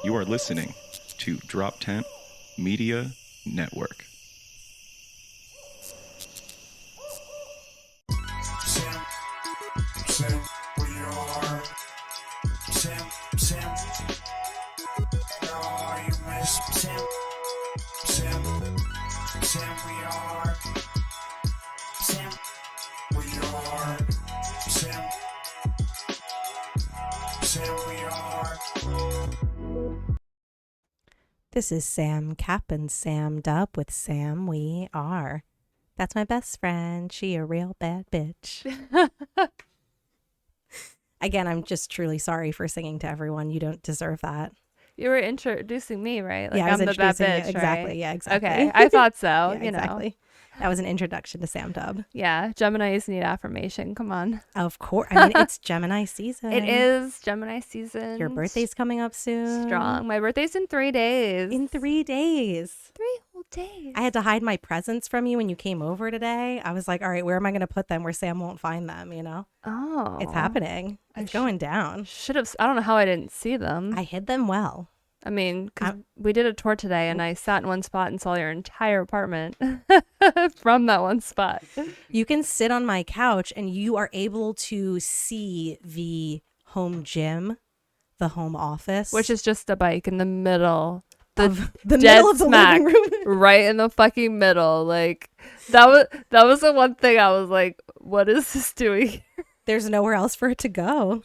You are listening to Droptent Media Network. Sam, we are. Sam, oh, you miss Sam, we are. Sam, we are. Sam, we are. This is Sam Cap and Sam Dub with Sam We Are. That's my best friend. She a real bad bitch. Again, I'm just truly sorry for singing to everyone. You don't deserve that. You were introducing me, right? Like, yeah, I was I'm the bad introducing you. bitch, Exactly. right? Yeah, exactly. Okay, I thought so. Yeah, you exactly. know. That was an introduction to Sam Dub. Yeah, Geminis need affirmation. Come on. Of course. I mean, it's Gemini season. It is Gemini season. Your birthday's coming up soon. Strong. My birthday's in 3 days. In 3 days. 3 whole days. I had to hide my presents from you when you came over today. I was like, all right, where am I going to put them where Sam won't find them, you know? Oh. It's happening. It's going down. Should have. I don't know how I didn't see them. I hid them well. I mean, because we did a tour today and I sat in one spot and saw your entire apartment from that one spot. You can sit on my couch and you are able to see the home gym, the home office. Which is just a bike in the middle. The dead middle of the smack, living room. right in the fucking middle. Like, that was the one thing I was like, what is this doing? There's nowhere else for it to go.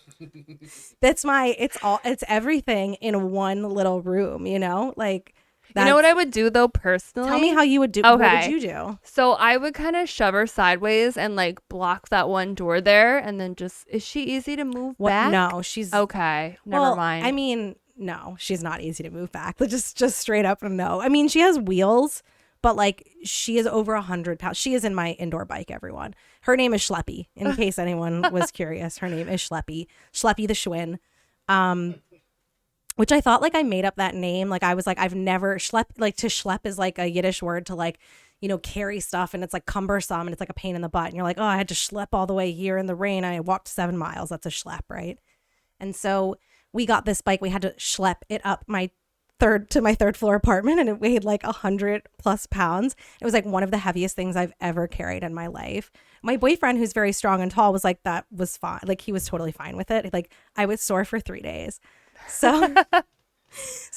It's everything in one little room, you know? Like, You know what I would do though, personally? Tell me how you would do. Okay. What would you do? So I would kind of shove her sideways and like block that one door there, and then is she easy to move back? No, she's okay. Never mind. I mean, no, she's not easy to move back. Just straight up no. I mean, she has wheels, but like she is over 100 pounds. She is in my indoor bike, everyone. Her name is Schleppy, in case anyone was curious. Her name is Schleppy the Schwinn. Which I thought like I made up that name. Like I was like, I've never to schlep is like a Yiddish word to like, you know, carry stuff, and it's like cumbersome and it's like a pain in the butt. And you're like, oh, I had to schlep all the way here in the rain. I walked 7 miles. That's a schlep, right? And so we got this bike. We had to schlep it up my third floor apartment, and it weighed like 100+ pounds. It was like one of the heaviest things I've ever carried in my life. My boyfriend, who's very strong and tall, was like, that was fine. Like he was totally fine with it. Like I was sore for 3 days. So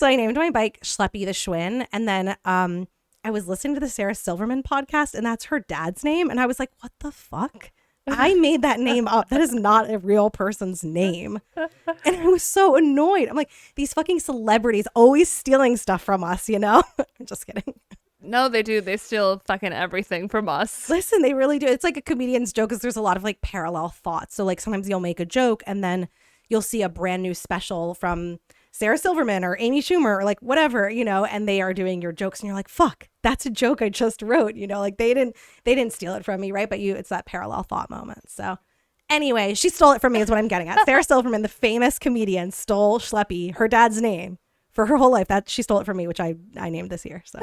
I named my bike Schleppy the Schwinn. And then I was listening to the Sarah Silverman podcast, and that's her dad's name. And I was like, what the fuck? I made that name up. That is not a real person's name. And I was so annoyed. I'm like, these fucking celebrities always stealing stuff from us, you know? I'm just kidding. No, they do. They steal fucking everything from us. Listen, they really do. It's like a comedian's joke, because there's a lot of like parallel thoughts. So like sometimes you'll make a joke and then you'll see a brand new special from Sarah Silverman or Amy Schumer or like whatever, you know, and they are doing your jokes and you're like, fuck, that's a joke I just wrote, you know, like they didn't steal it from me, right? But it's that parallel thought moment. So anyway, she stole it from me is what I'm getting at. Sarah Silverman, the famous comedian, stole Schleppy, her dad's name, for her whole life. That she stole it from me, which I named this year. So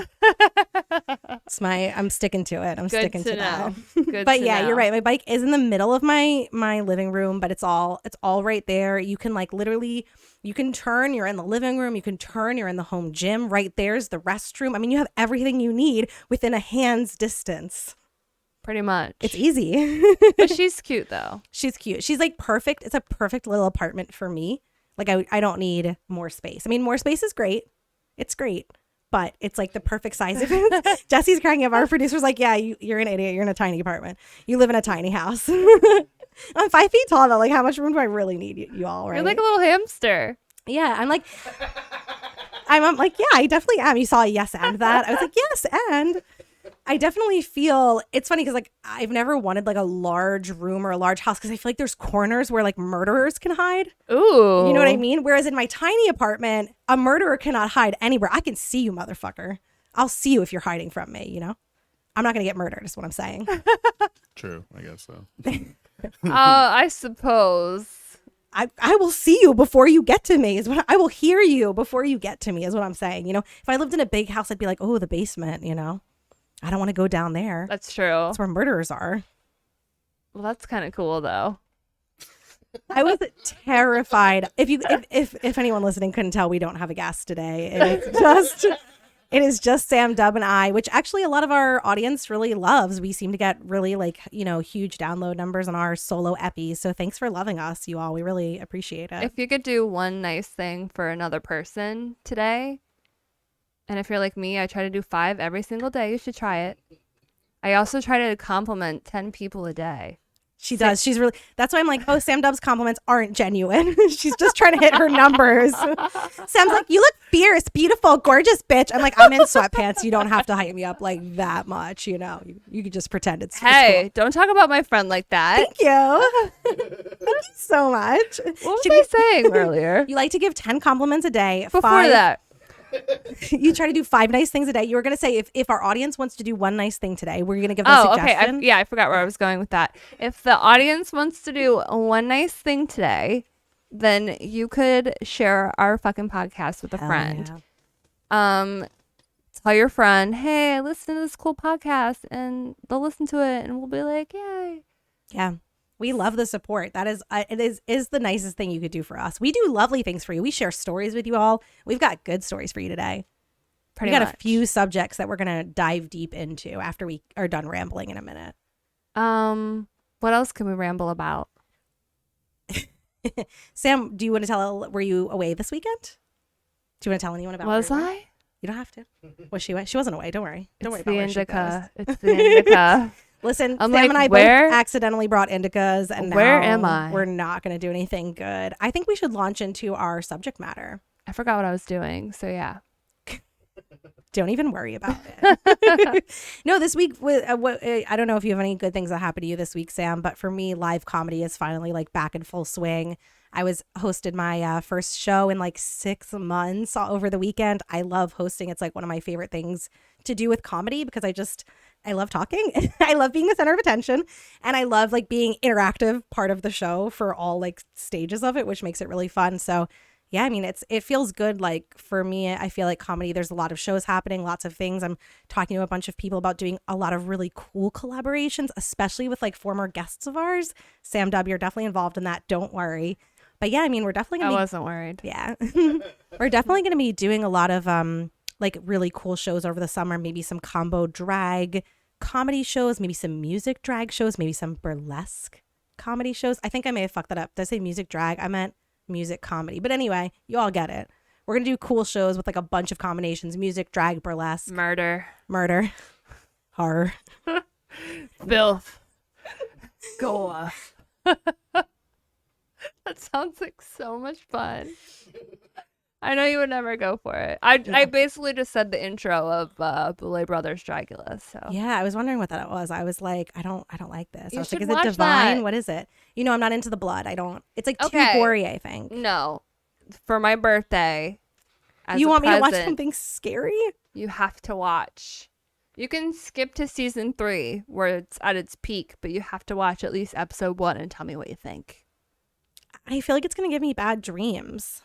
I'm sticking to it. I'm sticking to that. But yeah, you're right. My bike is in the middle of my living room, but it's all right there. You can like literally, you can turn, you're in the living room. You can turn, you're in the home gym. Right there's the restroom. I mean, you have everything you need within a hand's distance. Pretty much. It's easy. But she's cute though. She's cute. She's like perfect. It's a perfect little apartment for me. Like I don't need more space. I mean, more space is great. It's great. But it's like the perfect size. Jesse's cracking up. Our producer's like, yeah, you're an idiot. You're in a tiny apartment. You live in a tiny house. I'm 5 feet tall though. Like how much room do I really need you all, right? You're like a little hamster. Yeah. I'm like, yeah, I definitely am. You saw a yes and that. I was like, yes and. I definitely feel it's funny because like I've never wanted like a large room or a large house because I feel like there's corners where like murderers can hide. Ooh. You know what I mean? Whereas in my tiny apartment, a murderer cannot hide anywhere. I can see you, motherfucker. I'll see you if you're hiding from me, you know? I'm not going to get murdered is what I'm saying. True, I guess so. I suppose. I will see you before you get to me is what I will hear you before you get to me is what I'm saying. You know, if I lived in a big house, I'd be like, oh, the basement, you know? I don't want to go down there. That's true. That's where murderers are. Well, that's kind of cool, though. I was terrified. If anyone listening couldn't tell, we don't have a guest today. It is just Sam, Dub, and I, which actually a lot of our audience really loves. We seem to get really huge download numbers on our solo epis. So thanks for loving us, you all. We really appreciate it. If you could do one nice thing for another person today, and if you're like me, I try to do 5 every single day. You should try it. I also try to compliment 10 people a day. She does. She's really. That's why I'm like, oh, Sam Dub's compliments aren't genuine. She's just trying to hit her numbers. Sam's like, you look fierce, beautiful, gorgeous, bitch. I'm like, I'm in sweatpants. You don't have to hype me up like that much. You know, you could just pretend it's. Hey, cool. don't talk about my friend like that. Thank you. Thank you so much. What was I saying earlier? You like to give 10 compliments a day. Before 5, that. You try to do 5 nice things a day. You were going to say if our audience wants to do one nice thing today, we're going to give them a suggestion. Okay. I forgot where I was going with that. If the audience wants to do one nice thing today, then you could share our fucking podcast with a friend. Yeah. Tell your friend, hey, I listen to this cool podcast, and they'll listen to it, and we'll be like, yay. Yeah. We love the support. That is, it is the nicest thing you could do for us. We do lovely things for you. We share stories with you all. We've got good stories for you today. We got a few subjects that we're going to dive deep into after we are done rambling in a minute. What else can we ramble about? Sam, do you want to tell, were you away this weekend? Do you want to tell anyone about Was I? You don't have to. Was she away? She wasn't away. Don't worry. Don't worry about the where Indica. she goes. It's the Indica. Listen, I'm Sam like, and I where? both accidentally brought Indicas, and Where now am I? We're not going to do anything good. I think we should launch into our subject matter. I forgot what I was doing, so yeah. Don't even worry about it. No, this week, I don't know if you have any good things that happened to you this week, Sam, but for me, live comedy is finally like back in full swing. I hosted my first show in like 6 months over the weekend. I love hosting. It's like one of my favorite things to do with comedy because I love talking. I love being the center of attention, and I love like being interactive part of the show for all like stages of it, which makes it really fun. So yeah, I mean, it feels good. Like for me, I feel like comedy, there's a lot of shows happening, lots of things. I'm talking to a bunch of people about doing a lot of really cool collaborations, especially with like former guests of ours. Sam Dub, you're definitely involved in that. Don't worry. But yeah, I mean, we're definitely going to I wasn't worried. Yeah. We're definitely going to be doing a lot of like really cool shows over the summer, maybe some combo drag comedy shows, maybe some music drag shows, maybe some burlesque comedy shows. I think I may have fucked that up. Did I say music drag? I meant music comedy. But anyway, you all get it. We're going to do cool shows with like a bunch of combinations: music, drag, burlesque, Murder, horror, filth, gore. That sounds like so much fun. I know you would never go for it. I basically just said the intro of Boulet Brothers Dracula. So yeah, I was wondering what that was. I was like, I don't like this. I was like, is it watch divine? that. What is it? You know, I'm not into the blood. It's like too Okay. gory, I think. no, for my birthday, as You a want me to watch present, something scary? You have to watch. You can skip to season 3 where it's at its peak, but you have to watch at least episode 1 and tell me what you think. I feel like it's going to give me bad dreams.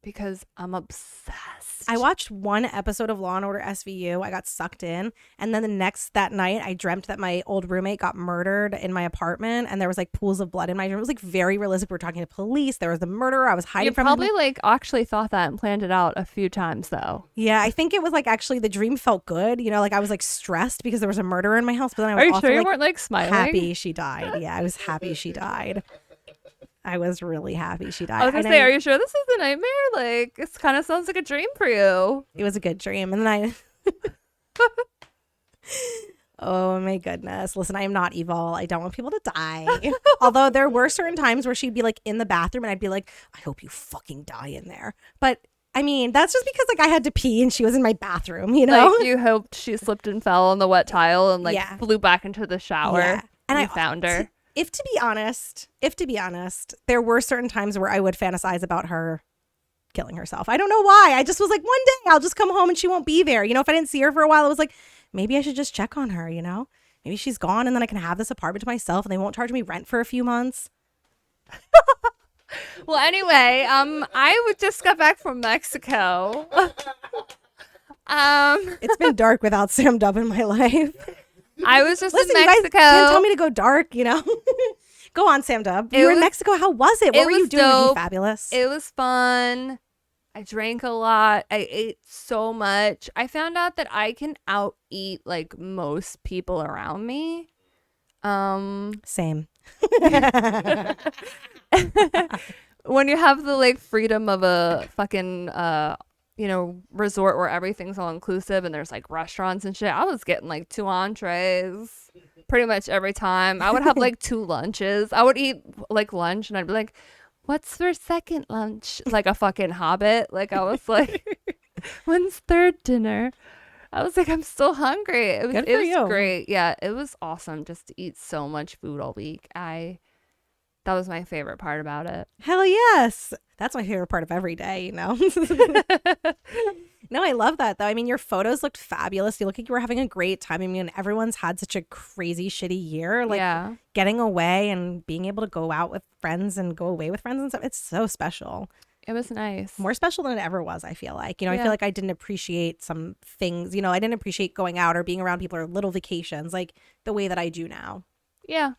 Because I'm obsessed. I watched one episode of Law and Order SVU. I got sucked in. And then that night, I dreamt that my old roommate got murdered in my apartment. And there was like pools of blood in my room. It was like very realistic. We were talking to police. There was the murderer. I was hiding from him. You probably like actually thought that and planned it out a few times though. Yeah, I think it was like actually the dream felt good. You know, like I was like stressed because there was a murderer in my house. But then I was Are you also sure you like, weren't like smiling? happy she died. Yeah, I was happy she died. I was really happy she died. I was gonna say, are you sure this is a nightmare? Like, it kind of sounds like a dream for you. It was a good dream. And then oh my goodness. Listen, I am not evil. I don't want people to die. Although there were certain times where she'd be like in the bathroom and I'd be like, I hope you fucking die in there. But I mean, that's just because like I had to pee and she was in my bathroom, you know? Like, you hoped she slipped and fell on the wet tile and like Yeah. flew back into the shower. Yeah. And I I found her. If to be honest, there were certain times where I would fantasize about her killing herself. I don't know why. I just was like, one day I'll just come home and she won't be there. You know, if I didn't see her for a while, I was like, maybe I should just check on her, you know? Maybe she's gone and then I can have this apartment to myself and they won't charge me rent for a few months. Well, anyway, I would just got back from Mexico. It's been dark without Sam Dub in my life. I was just Listen, in you guys Mexico. can't tell me to go dark, you know? Go on, Sam Dub. You were in Mexico. How was it? What were you doing to be fabulous? It was fun. I drank a lot. I ate so much. I found out that I can out eat like most people around me. Same. When you have the like freedom of a fucking resort where everything's all inclusive and there's like restaurants and shit, I was getting like 2 entrees pretty much every time. I would have like 2 lunches. I would eat like lunch and I'd be like, what's for second lunch? Like a fucking hobbit. Like I was like, when's third dinner? I was like, I'm still hungry. It was great. Yeah, it was awesome just to eat so much food all week. That was my favorite part about it. Hell yes. That's my favorite part of every day, you know? No, I love that though. I mean, your photos looked fabulous. You look like you were having a great time. I mean, everyone's had such a crazy, shitty year. Like getting away and being able to go out with friends and go away with friends and stuff. It's so special. It was nice. More special than it ever was, I feel like. You know, I feel like I didn't appreciate some things. You know, I didn't appreciate going out or being around people or little vacations like the way that I do now. Yeah.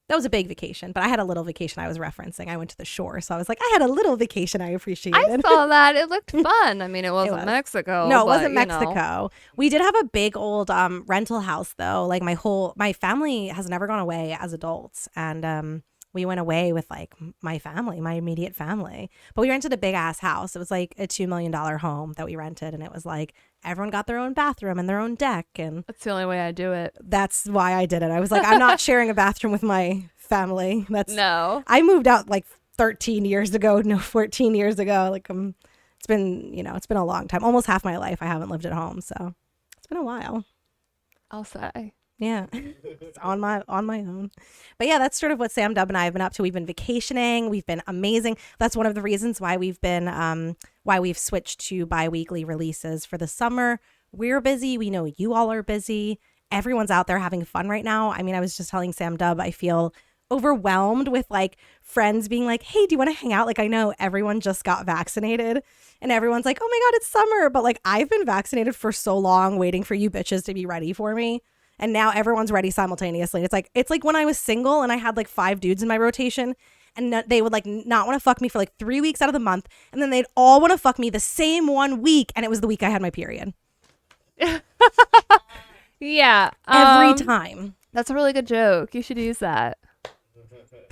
That was a big vacation, but I had a little vacation I was referencing. I went to the shore, so I was like, I had a little vacation I appreciated. I saw that. It looked fun. I mean, it wasn't Mexico. No, it wasn't Mexico. We did have a big old rental house, though. Like my family has never gone away as adults, and we went away with like my family, my immediate family. But we rented a big ass house. It was like a $2 million home that we rented, and it was like everyone got their own bathroom and their own deck, and that's the only way I do it. That's why I did it. I was like, I'm not sharing a bathroom with my family. No. I moved out like 13 years ago. No, 14 years ago. Like it's been a long time. Almost half my life I haven't lived at home, so it's been a while. I'll say. Yeah, it's on my own. But yeah, that's sort of what Sam Dub and I have been up to. We've been vacationing. We've been amazing. That's one of the reasons why we've switched to bi-weekly releases for the summer. We're busy. We know you all are busy. Everyone's out there having fun right now. I mean, I was just telling Sam Dub, I feel overwhelmed with like friends being like, hey, do you want to hang out? Like, I know everyone just got vaccinated and everyone's like, oh my God, it's summer. But like, I've been vaccinated for so long waiting for you bitches to be ready for me. And now everyone's ready simultaneously. It's like when I was single and I had like 5 dudes in my rotation and they would like not want to fuck me for like 3 weeks out of the month. And then they'd all want to fuck me the same 1 week. And it was the week I had my period. Yeah. Every time. That's a really good joke. You should use that.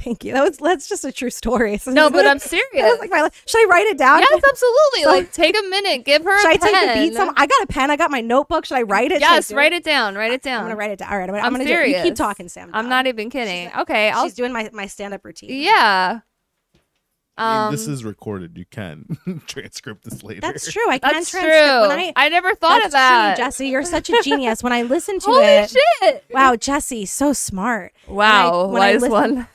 Thank you. That's just a true story. No, but I'm serious. Like should I write it down? Yes, absolutely. So, like, take a minute. Give her a pen. Should I take the beats? I got a pen. I got my notebook. Should I write it? Yes, write it down. Write it down. I'm going to write it down. All right. I'm going to serious. You keep talking, Sam. I'm not even kidding. Okay. She's doing my stand-up routine. Yeah. I mean, this is recorded. You can transcript this later. That's true. I can transcript. True. I never thought of that. True, Jesse, you're such a genius. When I listen to Holy it. shit. Wow, Jesse, so smart. Wow, wise one.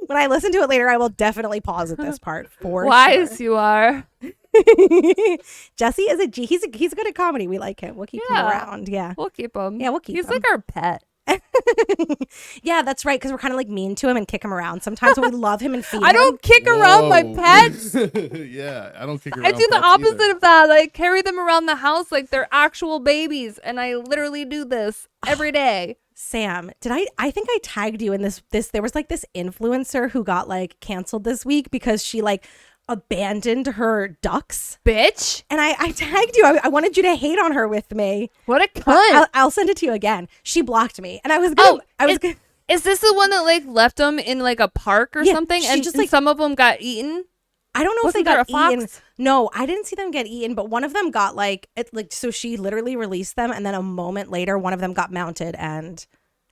When I listen to it later, I will definitely pause at this part for wise sure. You are. Jesse is he's good at comedy. We like him. We'll keep him around. Yeah. We'll keep him. Yeah, we'll keep him. He's like our pet. Yeah, that's right. Because we're kind of like mean to him and kick him around. Sometimes we love him and feed him. I don't kick around my pets. Yeah, I don't kick around. I do the opposite of that. I carry them around the house like they're actual babies, and I literally do this every day. Sam, I think I tagged you in this there was like this influencer who got like canceled this week because she like abandoned her ducks. Bitch. And I tagged you. I wanted you to hate on her with me. What a cunt. I'll send it to you again. She blocked me. And I was gonna Is this the one that like left them in like a park or something? And just like some of them got eaten? I don't know if they got eaten. No, I didn't see them get eaten, but one of them got so she literally released them, and then a moment later, one of them got mounted, and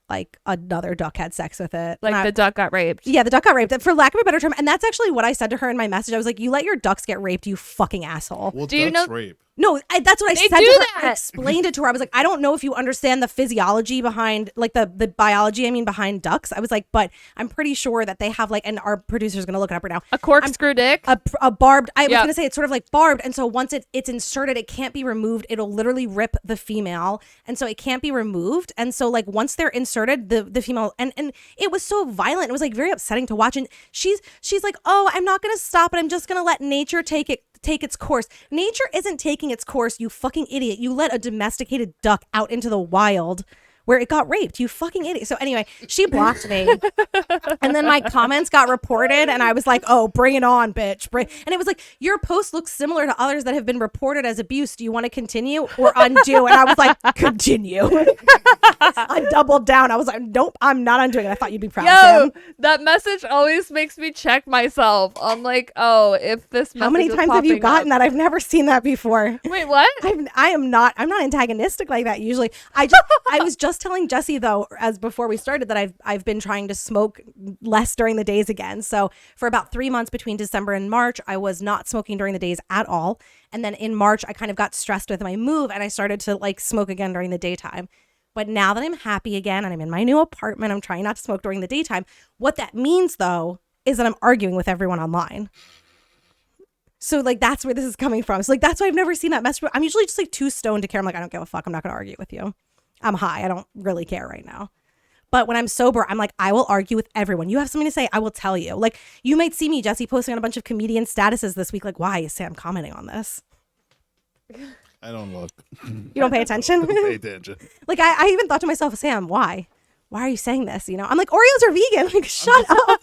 like another duck had sex with it. Like the duck got raped. Yeah, the duck got raped, for lack of a better term. And that's actually what I said to her in my message. I was like, "You let your ducks get raped, you fucking asshole." Well, do you know rape? No, that's what I they said do to her. That. I explained it to her. I was like, I don't know if you understand the physiology behind, like the biology, behind ducks. I was like, but I'm pretty sure that they have like, and our producer's going to look it up right now. A corkscrew dick? A barbed, I was going to say it's sort of like barbed. And so once it's inserted, it can't be removed. It'll literally rip the female. And so it can't be removed. And so like once they're inserted, the female, and it was so violent. It was like very upsetting to watch. And she's like, oh, I'm not going to stop it. I'm just going to let nature take its course. Nature isn't taking its course, you fucking idiot. You let a domesticated duck out into the wild where it got raped. You fucking idiot. So anyway, she blocked me. And then my comments got reported and I was like, oh, bring it on, bitch. And it was like, your post looks similar to others that have been reported as abuse. Do you want to continue or undo? And I was like, continue. I doubled down. I was like, nope, I'm not undoing it. I thought you'd be proud, Sam. That message always makes me check myself. I'm like, oh, if this message How many times have you gotten that? I've never seen that before. Wait, what? I'm not antagonistic like that usually. I was just telling Jesse though, as before we started, that I've been trying to smoke less during the days again. So for about 3 months between December and March, I was not smoking during the days at all. And then in March, I kind of got stressed with my move and I started to like smoke again during the daytime. But now that I'm happy again and I'm in my new apartment, I'm trying not to smoke during the daytime. What that means though is that I'm arguing with everyone online. So like that's where this is coming from. So like that's why I've never seen that message. I'm usually just like too stoned to care. I'm like, I don't give a fuck. I'm not going to argue with you. I'm high. I don't really care right now. But when I'm sober, I'm like, I will argue with everyone. You have something to say, I will tell you. Like you might see me, Jesse, posting on a bunch of comedian statuses this week. Like, why is Sam commenting on this? I don't look. You don't pay attention? Pay attention. Like I even thought to myself, Sam, why? Why are you saying this? You know, I'm like, Oreos are vegan. Like, shut up.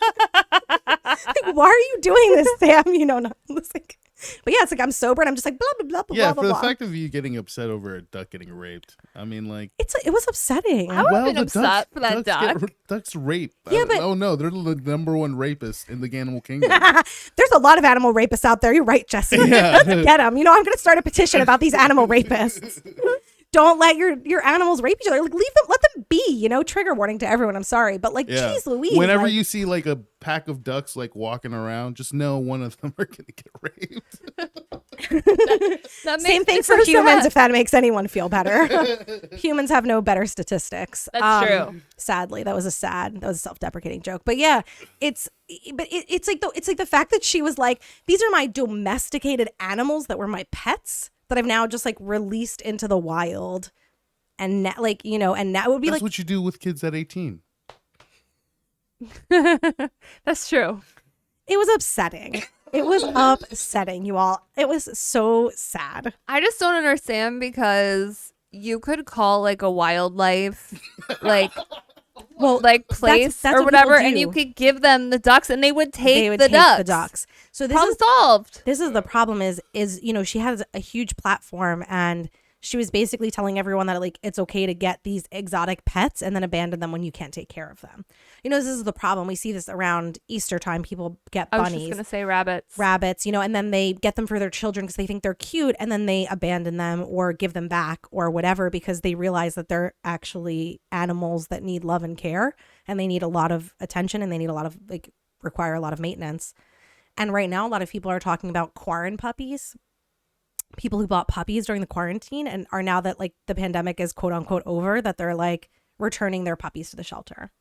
Like, why are you doing this, Sam? You know, it's like, but yeah, it's like I'm sober and I'm just like blah blah blah blah Yeah, blah for the blah. fact of you getting upset over a duck getting raped, I mean, like, It was upsetting. I would have been the upset for that duck. Ducks rape. Yeah, but oh no, they're the number one rapist in the animal kingdom. There's a lot of animal rapists out there. You're right, Jesse. Yeah. Get them. You know, I'm going to start a petition about these animal rapists. Don't let your animals rape each other. Like, leave them, let them be, you know, trigger warning to everyone. I'm sorry. But like, Yeah. geez Louise. Whenever like, you see like a pack of ducks like walking around, just know one of them are gonna get raped. That same makes thing me for so humans, sad. if that makes anyone feel better. Humans have no better statistics. That's true. Sadly, that was a self-deprecating joke. But yeah, it's like the fact that she was like, these are my domesticated animals that were my pets that I've now just like released into the wild, and now, like, you know, and now it would be That's like, what you do with kids at 18. That's true. it was upsetting. It was upsetting, you all. It was so sad. I just don't understand because you could call like a wildlife like Well, like place that's or what people whatever, and do. you could give them the ducks and they would take, They would the, take ducks. the ducks. So Problem solved. this is the problem is you know, she has a huge platform and she was basically telling everyone that like it's okay to get these exotic pets and then abandon them when you can't take care of them. You know, this is the problem. We see this around Easter time. People get I was just bunnies, gonna say rabbits. rabbits, you know, and then they get them for their children because they think they're cute, and then they abandon them or give them back or whatever because they realize that they're actually animals that need love and care, and they need a lot of attention, and they need a lot of like require a lot of maintenance. And right now, a lot of people are talking about quarantine puppies. People who bought puppies during the quarantine and are now that like the pandemic is quote unquote over, that they're like returning their puppies to the shelter.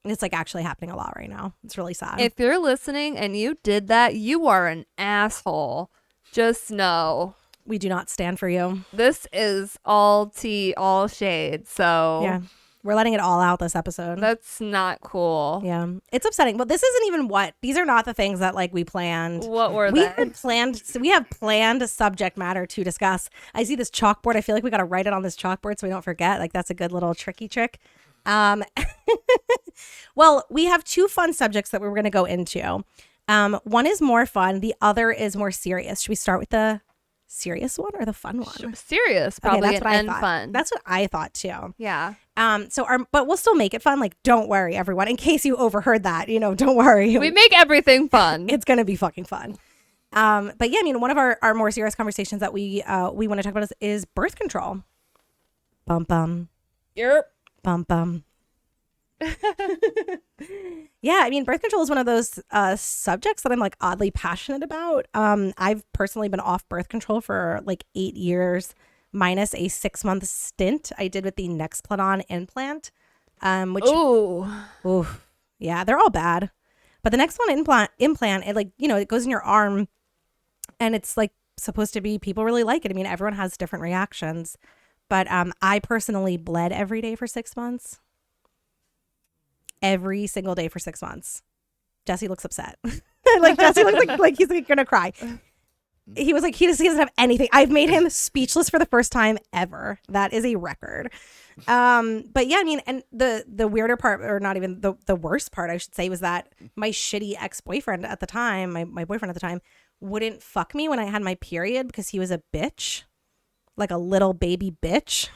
And it's like actually happening a lot right now. It's really sad. If you're listening and you did that, you are an asshole. Just know We do not stand for you. this is all tea, all shade. So Yeah. We're letting it all out this episode. that's not cool. Yeah. It's upsetting. But this isn't even these are not the things that like we planned. What were We they? had planned, so we have planned subject matter to discuss. I see this chalkboard. I feel like we got to write it on this chalkboard so we don't forget. Like that's a good little tricky trick. Well, we have two fun subjects that we're going to go into. One is more fun. The other is more serious. Should we start with the serious one or the fun one? Serious, probably, that's what I and thought. fun. That's what I thought too. yeah. But we'll still make it fun. Like, don't worry, everyone. In case you overheard that, you know, don't worry. We make everything fun. It's gonna be fucking fun. But yeah, I mean, one of our more serious conversations that we want to talk about is birth control. Bum bum. Yep. Bum bum. Yeah, I mean, birth control is one of those subjects that I'm like oddly passionate about. I've personally been off birth control for like 8 years, minus a 6-month stint I did with the Nexplanon implant. Which Ooh. yeah, they're all bad. But the Nexplanon implant, it like, you know, it goes in your arm, and it's like supposed to be, people really like it. I mean, everyone has different reactions. But I personally bled every day for 6 months. Every single day for 6 months. Jesse looks upset. Like Jesse looks like he's like gonna cry. He was like, he doesn't have anything. I've made him speechless for the first time ever. That is a record. But yeah, I mean, and the weirder part, or not even the worst part, I should say, was that my shitty ex-boyfriend at the time, my boyfriend at the time, wouldn't fuck me when I had my period because he was a bitch, like a little baby bitch.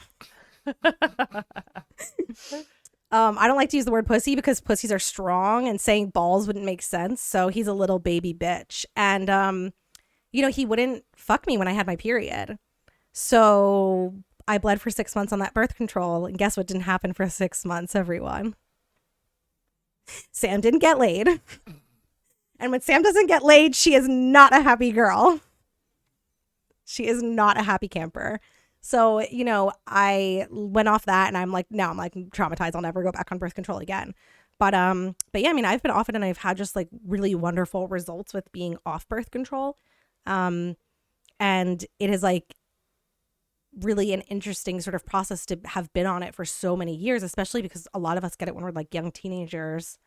I don't like to use the word pussy because pussies are strong and saying balls wouldn't make sense. So he's a little baby bitch. And, you know, he wouldn't fuck me when I had my period. So I bled for 6 months on that birth control. And guess what didn't happen for 6 months, everyone? Sam didn't get laid. And when Sam doesn't get laid, she is not a happy girl. She is not a happy camper. So, you know, I went off that and I'm like traumatized. I'll never go back on birth control again. But yeah, I mean, I've been off it and I've had just like really wonderful results with being off birth control. And it is like really an interesting sort of process to have been on it for so many years, especially because a lot of us get it when we're like young teenagers.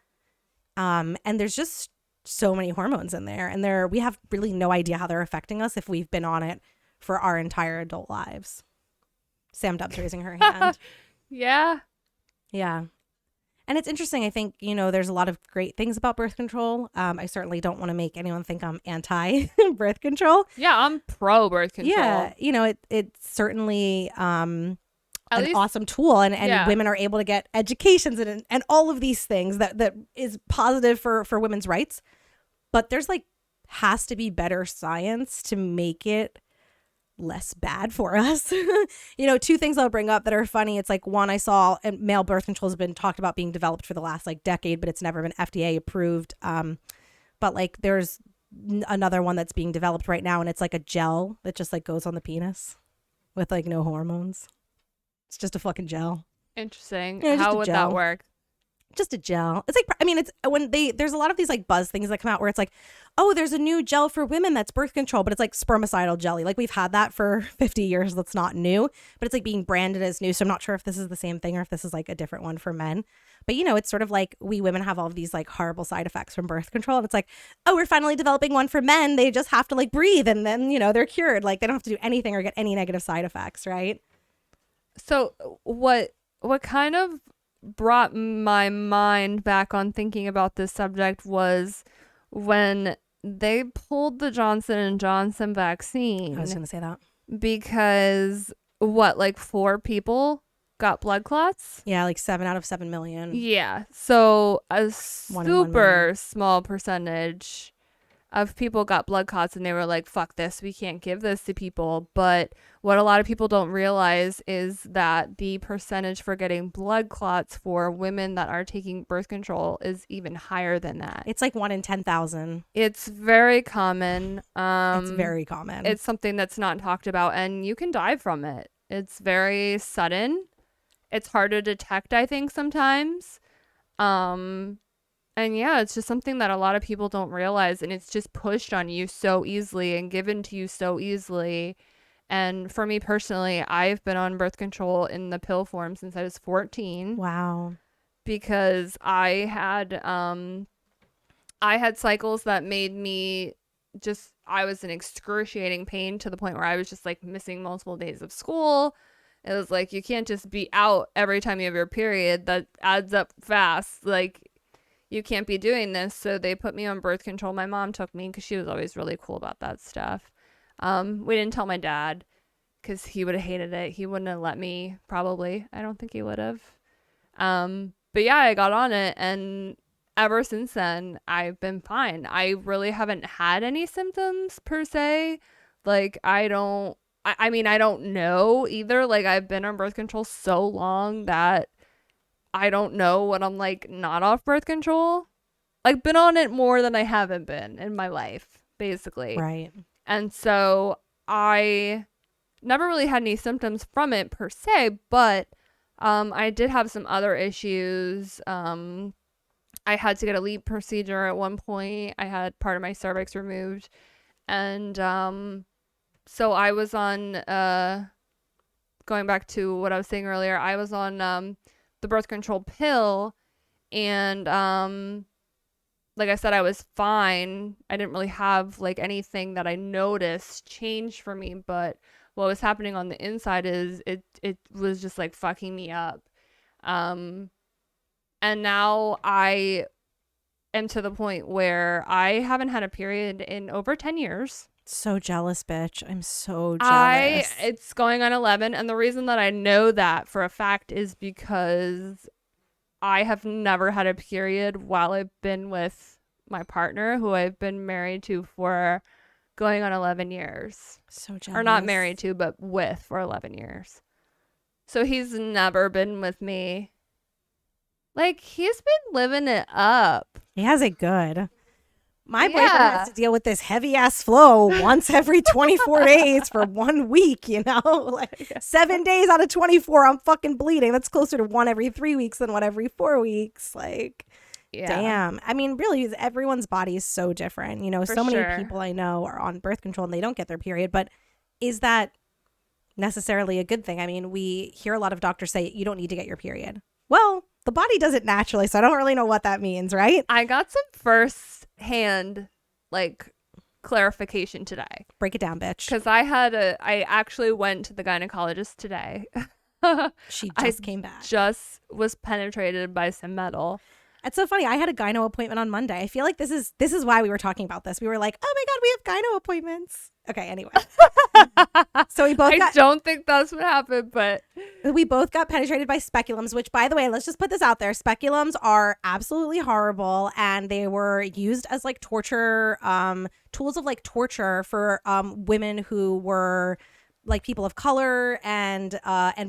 And there's just so many hormones in there, and we have really no idea how they're affecting us if we've been on it for our entire adult lives. Sam Dubb's raising her hand. Yeah. Yeah. And it's interesting. I think, you know, there's a lot of great things about birth control. I certainly don't want to make anyone think I'm anti birth control. Yeah, I'm pro birth control. Yeah. You know, it's certainly an least- awesome tool, and Yeah. women are able to get educations and all of these things that is positive for women's rights. But there's like has to be better science to make it less bad for us. You know, two things I'll bring up that are funny. It's like, one, I saw male birth control has been talked about being developed for the last like decade, but it's never been FDA approved. But like there's another one that's being developed right now, and it's like a gel that just like goes on the penis with like no hormones. It's just a fucking gel. Interesting. Yeah, just How a would gel. that work? Just a gel. It's like, I mean, it's when there's a lot of these like buzz things that come out where it's like, oh, there's a new gel for women that's birth control, but it's like spermicidal jelly. Like we've had that for 50 years. That's not new, but it's like being branded as new. So I'm not sure if this is the same thing or if this is like a different one for men. But you know, it's sort of like we women have all of these like horrible side effects from birth control. And it's like, oh, we're finally developing one for men. They just have to like breathe and then, you know, they're cured. Like they don't have to do anything or get any negative side effects, right? So what kind of brought my mind back on thinking about this subject was when they pulled the Johnson & Johnson vaccine. I was going to say that. Because like 4 people got blood clots? Yeah, like 7 out of 7 million. Yeah. So a 1 in 1 super million. small percentage of people got blood clots, and they were like, fuck this, we can't give this to people. But what a lot of people don't realize is that the percentage for getting blood clots for women that are taking birth control is even higher than that. It's like 1 in 10,000. It's very common. It's very common. It's something that's not talked about, and you can die from it. It's very sudden. It's hard to detect, I think, sometimes. And yeah, it's just something that a lot of people don't realize, and it's just pushed on you so easily and given to you so easily. And for me personally, I've been on birth control in the pill form since I was 14. Wow. Because I had cycles that made me I was in excruciating pain to the point where I was just like missing multiple days of school. It was like, you can't just be out every time you have your period. That adds up fast. Like, you can't be doing this. So they put me on birth control. My mom took me because she was always really cool about that stuff. We didn't tell my dad because he would have hated it. He wouldn't have let me, probably. I don't think he would have. But yeah, I got on it, and ever since then, I've been fine. I really haven't had any symptoms per se. Like, I don't know either. Like, I've been on birth control so long that I don't know when I'm like not off birth control. I've been on it more than I haven't been in my life, basically. Right. And so I never really had any symptoms from it per se, but I did have some other issues. I had to get a LEEP procedure at one point. I had part of my cervix removed. And so I was on, going back to what I was saying earlier, I was on the birth control pill, and like I said, I was fine. I didn't really have like anything that I noticed change for me, but what was happening on the inside is it was just like fucking me up. And now I am to the point where I haven't had a period in over 10 years. So jealous, bitch. I'm so jealous. It's going on 11, and the reason that I know that for a fact is because I have never had a period while I've been with my partner, who I've been married to for going on 11 years. So jealous. Or not married to, but with for 11 years. So he's never been with me. Like, he's been living it up. He has it good. My boyfriend has to deal with this heavy ass flow once every 24 days for 1 week, you know? Like 7 days out of 24, I'm fucking bleeding. That's closer to 1 every 3 weeks than 1 every 4 weeks. Like, damn. I mean, really, everyone's body is so different. You know, so many people I know are on birth control and they don't get their period. But is that necessarily a good thing? I mean, we hear a lot of doctors say you don't need to get your period. Well, the body does it naturally, so I don't really know what that means, right? I got some first-hand, like, clarification today. Break it down, bitch. Because I actually went to the gynecologist today. She just came back. Just was penetrated by some metal. It's so funny. I had a gyno appointment on Monday. I feel like this is why we were talking about this. We were like, oh my God, we have gyno appointments. Okay, anyway. So we both I don't think that's what happened, but we both got penetrated by speculums, which, by the way, let's just put this out there. Speculums are absolutely horrible, and they were used as like torture, tools of like torture for women who were like people of color and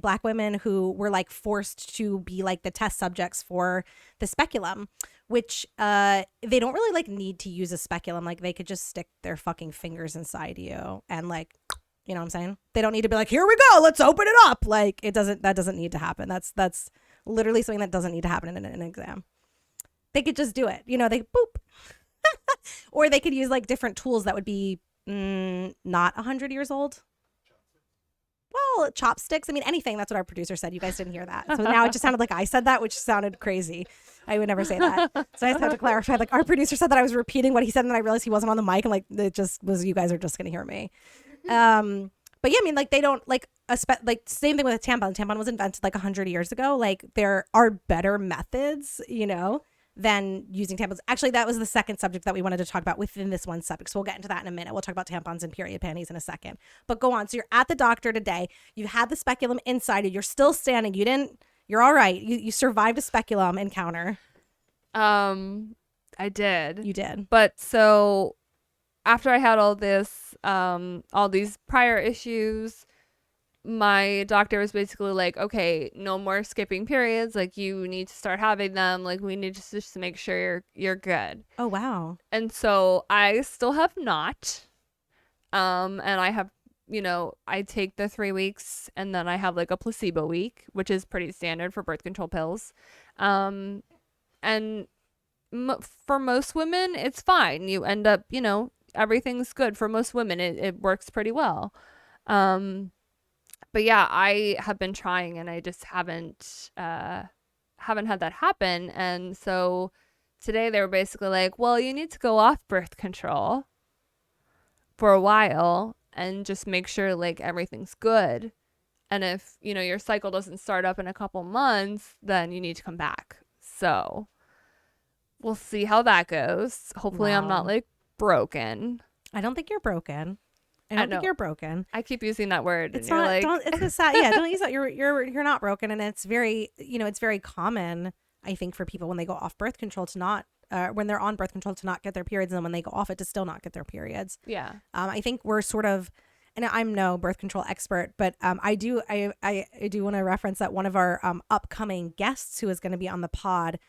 Black women who were like forced to be like the test subjects for the speculum, which they don't really like need to use a speculum. Like they could just stick their fucking fingers inside you and like, you know what I'm saying? They don't need to be like, here we go, let's open it up. Like that doesn't need to happen. That's literally something that doesn't need to happen in an exam. They could just do it. You know, they boop. Or they could use like different tools that would be not 100 years old. Well, chopsticks. I mean, anything. That's what our producer said. You guys didn't hear that. So now it just sounded like I said that, which sounded crazy. I would new say that. So I just had to clarify. Like our producer said that I was repeating what he said, and then I realized he wasn't on the mic, and like it just was. You guys are just gonna hear me. But yeah, I mean, like they don't like like same thing with a tampon. Tampon was invented like 100 years ago. Like there are better methods, you know, than using tampons. Actually, that was the second subject that we wanted to talk about within this one subject. So we'll get into that in a minute. We'll talk about tampons and period panties in a second. But go on. So you're at the doctor today. You had the speculum inside you. You're still standing. You're all right. You survived a speculum encounter. I did. You did. But so after I had all these prior issues, my doctor was basically like, okay, no more skipping periods. Like you need to start having them. Like we need to just make sure you're good. Oh, wow. And so I still have not. And I have, you know, I take the 3 weeks and then I have like a placebo week, which is pretty standard for birth control pills. And for most women, it's fine. You end up, you know, everything's good for most women. It works pretty well. But yeah, I have been trying and I just haven't had that happen. And so today they were basically like, well, you need to go off birth control for a while and just make sure like everything's good. And if, you know, your cycle doesn't start up in a couple months, then you need to come back. So we'll see how that goes. Hopefully I'm not like broken. I don't think you're broken. I don't think you're broken. I keep using that word. It's and not. Like... It's a sad. Yeah, don't use that. You're not broken, and it's very. You know, it's very common. I think for people when they go off birth control to not, when they're on birth control to not get their periods, and then when they go off it to still not get their periods. Yeah. I think we're sort of, and I'm no birth control expert, but I do want to reference that one of our upcoming guests who is going to be on the pod,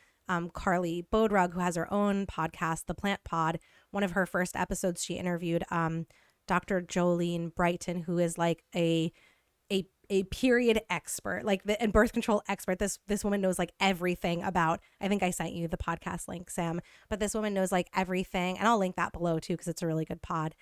Carly Bodrug, who has her own podcast, The Plant Pod. One of her first episodes, she interviewed Dr. Jolene Brighton, who is like a period expert, like and birth control expert. This woman knows like everything about. I think I sent you the podcast link, Sam. But this woman knows like everything, and I'll link that below too because it's a really good pod.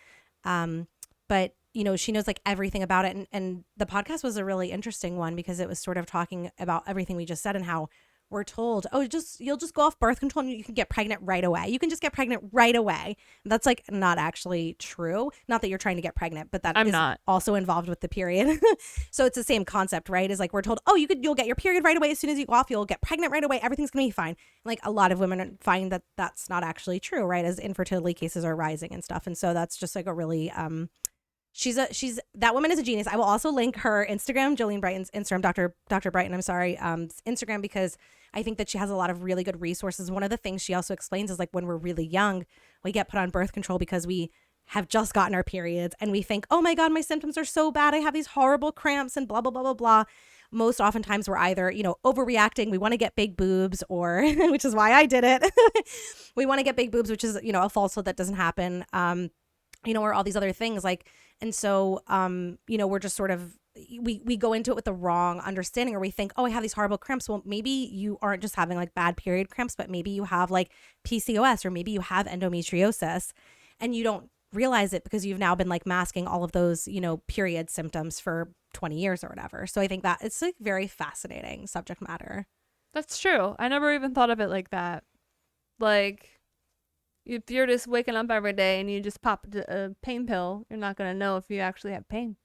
But you know, she knows like everything about it, and the podcast was a really interesting one because it was sort of talking about everything we just said and how we're told, oh, you'll just go off birth control and you can get pregnant right away. You can just get pregnant right away. That's like not actually true. Not that you're trying to get pregnant, but that I'm is not. also involved with the period. So it's the same concept, right? Is like we're told, oh, you'll get your period right away as soon as you go off. You'll get pregnant right away. Everything's gonna be fine. Like a lot of women find that that's not actually true, right? As infertility cases are rising and stuff, and so that's just like a really that woman is a genius. I will also link her Instagram, Jolene Brighton's Instagram, Dr. Brighton, I'm sorry, Instagram, because I think that she has a lot of really good resources. One of the things she also explains is like when we're really young, we get put on birth control because we have just gotten our periods and we think, oh my God, my symptoms are so bad. I have these horrible cramps and blah, blah, blah, blah, blah. Most oftentimes we're either, overreacting. We want to get big boobs or, which is why I did it. We want to get big boobs, which is, a falsehood that doesn't happen. Or all these other things like, and so, we're just sort of, we go into it with the wrong understanding, or we think, oh, I have these horrible cramps. Well, maybe you aren't just having like bad period cramps, but maybe you have like PCOS, or maybe you have endometriosis and you don't realize it because you've now been like masking all of those, period symptoms for 20 years or whatever. So I think that it's like very fascinating subject matter. That's true. I never even thought of it like that. Like, if you're just waking up every day and you just pop a pain pill, you're not going to know if you actually have pain.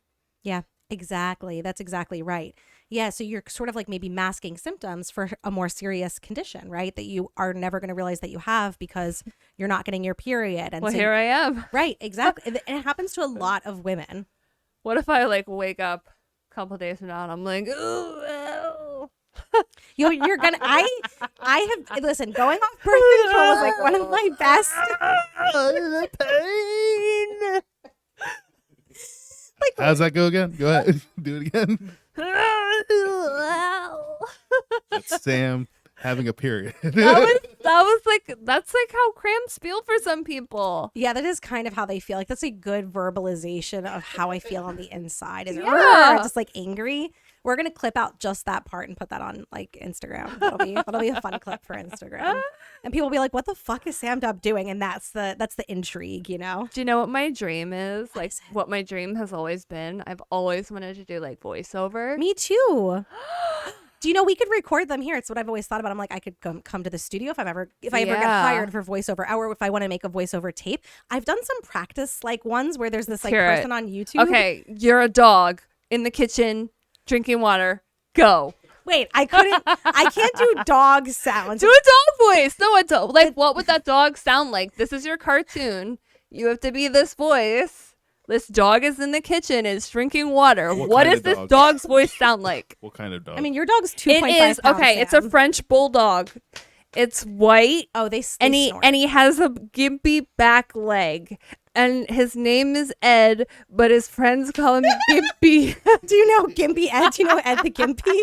Yeah, exactly. That's exactly right. Yeah, so you're sort of like maybe masking symptoms for a more serious condition, right? That you are never going to realize that you have because you're not getting your period. And well, so here I am. Right, exactly. And it happens to a lot of women. What if I like wake up a couple days from now and I'm like, ooh, You're gonna. I have listen. Going off birth control is like one of my best. pain. Like, How's that go again? Go ahead. Do it again. That's Sam having a period. That's like how cramps feel for some people. yeah, that is kind of how they feel. Like that's a good verbalization of how I feel on the inside. Is Yeah. just like angry. We're gonna clip out just that part and put that on like Instagram. That'll be a fun clip for Instagram. And people will be like, "What the fuck is Sam Dub doing?" And that's the intrigue, Do you know what my dream is? Like what my dream has always been? I've always wanted to do like voiceover. Me too. Do you know we could record them here? It's what I've always thought about. I'm like, I could come to the studio if I ever get hired for voiceover, or if I want to make a voiceover tape. I've done some practice like ones where there's this like person on YouTube. Okay, you're a dog in the kitchen drinking water. Go. Wait, I can't do dog sounds. Do a dog voice. No, a dog. Like, what would that dog sound like? This is your cartoon. You have to be this voice. This dog is in the kitchen, is drinking water. What does this dog's voice sound like? What kind of dog? I mean, your dog's 2.5 pounds. It is okay. It's a French bulldog. It's white. Oh, they and snort. he has a gimpy back leg, and his name is Ed, but his friends call him Gimpy. Do you know Gimpy Ed? Do you know Ed the Gimpy?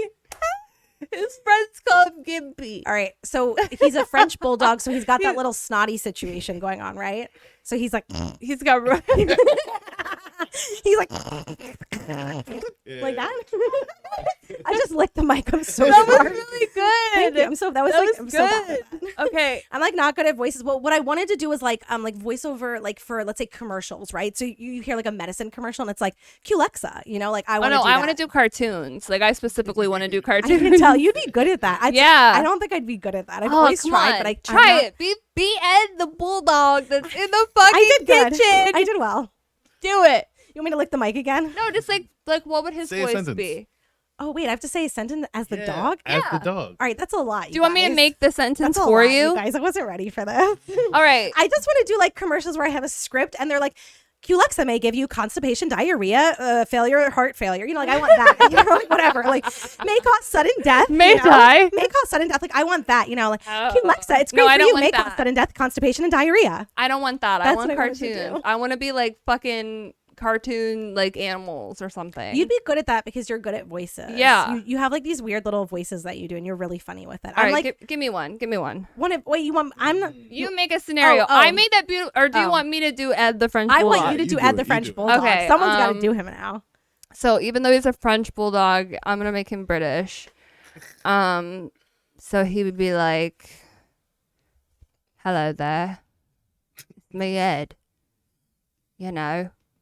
His friends call him Gimpy. All right, so he's a French bulldog, so he's got that little snotty situation going on, right? So he's like, he's got he's like, like that. I just licked the mic. I'm so that was sorry. really good. Thank you. I'm so good. so bad at that. Okay, I'm like not good at voices. But what I wanted to do was like voiceover like for let's say commercials, right? So you hear like a medicine commercial and it's like Alexa, like I want to. I want to do cartoons. Like I specifically want to do I cartoons. can tell you'd be good at that. I don't think I'd be good at that. I've always tried, but try it. Be Ed the bulldog that's in the fucking kitchen. I did well. Do it. You want me to lick the mic again? No, just like what would his voice be? Oh wait, I have to say a sentence as the dog? As the dog. All right, that's a lot. Do you want me to make the sentence that's for lot, you? Guys, I wasn't ready for this. All right. I just want to do like commercials where I have a script and they're like, Alexa may give you constipation, diarrhea, failure, heart failure. Like I want that. Like, whatever. Like may cause sudden death. May die. May cause sudden death. Like I want that. Like Oh. Alexa, it's great No, I for don't you. want May that. cause sudden death, constipation, and diarrhea. I don't want that. That's I want what I wanted to cartoons. do. I want to be like fucking cartoon like animals or something. You'd be good at that because you're good at voices. Yeah. You have like these weird little voices that you do and you're really funny with it. All I'm right, like, give me one. Give me one. wait, you want, I'm not. You make a scenario. Oh. I made that beautiful. Or do you Oh. want me to do Ed the French I bulldog? want you to You do do Ed it, the you French do it. bulldog. Okay, Someone's got to do him now. So even though he's a French bulldog, I'm gonna make him British. So he would be like, "Hello there, it's me Ed.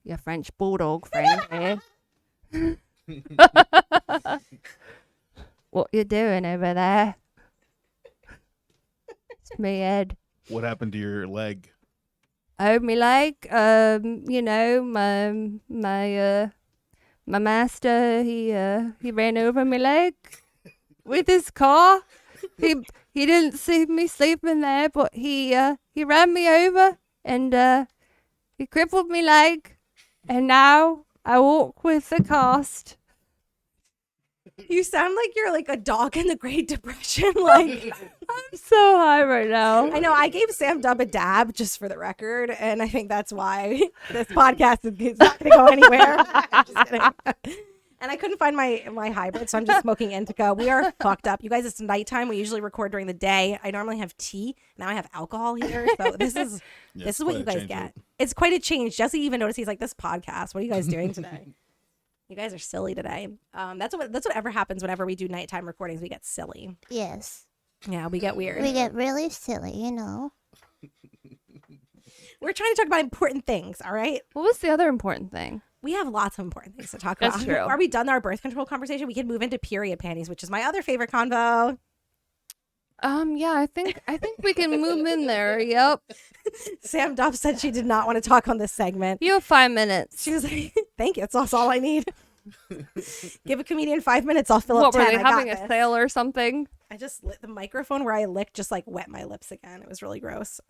Your French bulldog friend here. What you doing over there? my head. What happened to your leg? Oh, me leg. You know, my master, he ran over my leg with his car. He didn't see me sleeping there, but he ran me over and he crippled me leg, and now I walk with a cast. You sound like you're like a dog in the Great Depression. Like, I'm so high right now. I know I gave Sam Dub a dab just for the record, and I think that's why this podcast is not going to go anywhere. Just kidding. And I couldn't find my hybrid, so I'm just smoking Indica. We are fucked up. You guys, it's nighttime. We usually record during the day. I normally have tea. Now I have alcohol here. So this is what you guys get. It's quite a change. Jesse even noticed. He's like, this podcast, what are you guys doing today? You guys are silly today. That's whatever happens whenever we do nighttime recordings. We get silly. Yes. Yeah, we get weird. We get really silly, you know. We're trying to talk about important things, all right? What was the other important thing? We have lots of important things to talk That's about. true. Are we done our birth control conversation? We can move into period panties, which is my other favorite convo. Yeah, I think we can move in there. Yep. Sam Duff said she did not want to talk on this segment. You have 5 minutes. She was like, thank you. That's all I need. Give a comedian 5 minutes. I'll fill up What, 10. were they I got having this. a sale or something? I just lit the microphone where I licked, just like wet my lips again. It was really gross.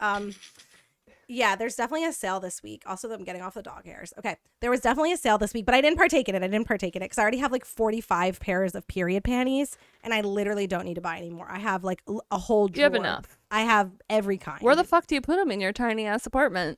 Yeah, there's definitely a sale this week. Also, I'm getting off the dog hairs. Okay, there was definitely a sale this week, but I didn't partake in it. Because I already have like 45 pairs of period panties, and I literally don't need to buy anymore. I have like a whole drawer. You have enough. I have every kind. Where the fuck do you put them in your tiny ass apartment?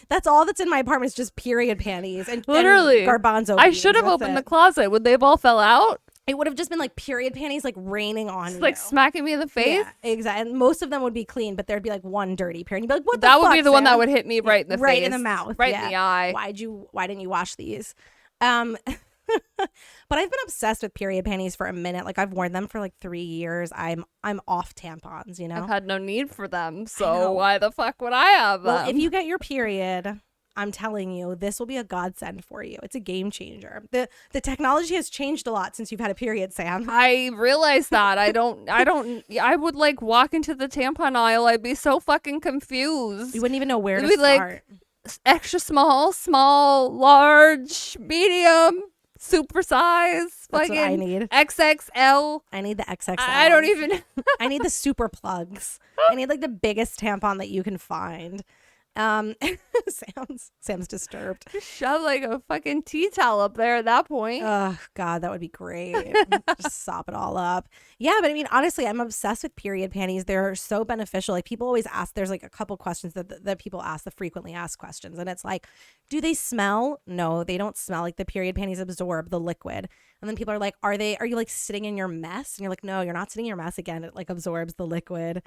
That's all that's in my apartment is just period panties and Literally. and garbanzo I beans. should have That's opened it. the closet. Would they have all fell out? It would have just been like period panties like raining on Just you. like smacking me in the face? Yeah, exactly. And most of them would be clean, but there'd be like one dirty pair. And you'd be like, what the That fuck, would be the one that Sam? would hit me right in the face. Right in the mouth. Right yeah. in the eye. Why didn't you wash these? But I've been obsessed with period panties for a minute. Like I've worn them for like 3 years. I'm off tampons, you know? I've had no need for them, know. so why the fuck would I have them? Well, if you get your period, I'm telling you, this will be a godsend for you. It's a game changer. The technology has changed a lot since you've had a period, Sam. I realize that. I would like walk into the tampon aisle. I'd be so fucking confused. You wouldn't even know where to It'd be like start. extra small, large, medium, super size, That's what I fucking need. XXL. I need the XXL. I don't even. I need the super plugs. I need like the biggest tampon that you can find. Sam's disturbed. Shove like a fucking tea towel up there at that point. Oh God, that would be great. Just sop it all up. Yeah, but I mean, honestly, I'm obsessed with period panties. They're so beneficial. Like people always ask. There's like a couple questions that people ask, the frequently asked questions, and it's like, do they smell? No, they don't smell. Like the period panties absorb the liquid, and then people are like, are you like sitting in your mess? And you're like, no, you're not sitting in your mess. Again, it like absorbs the liquid.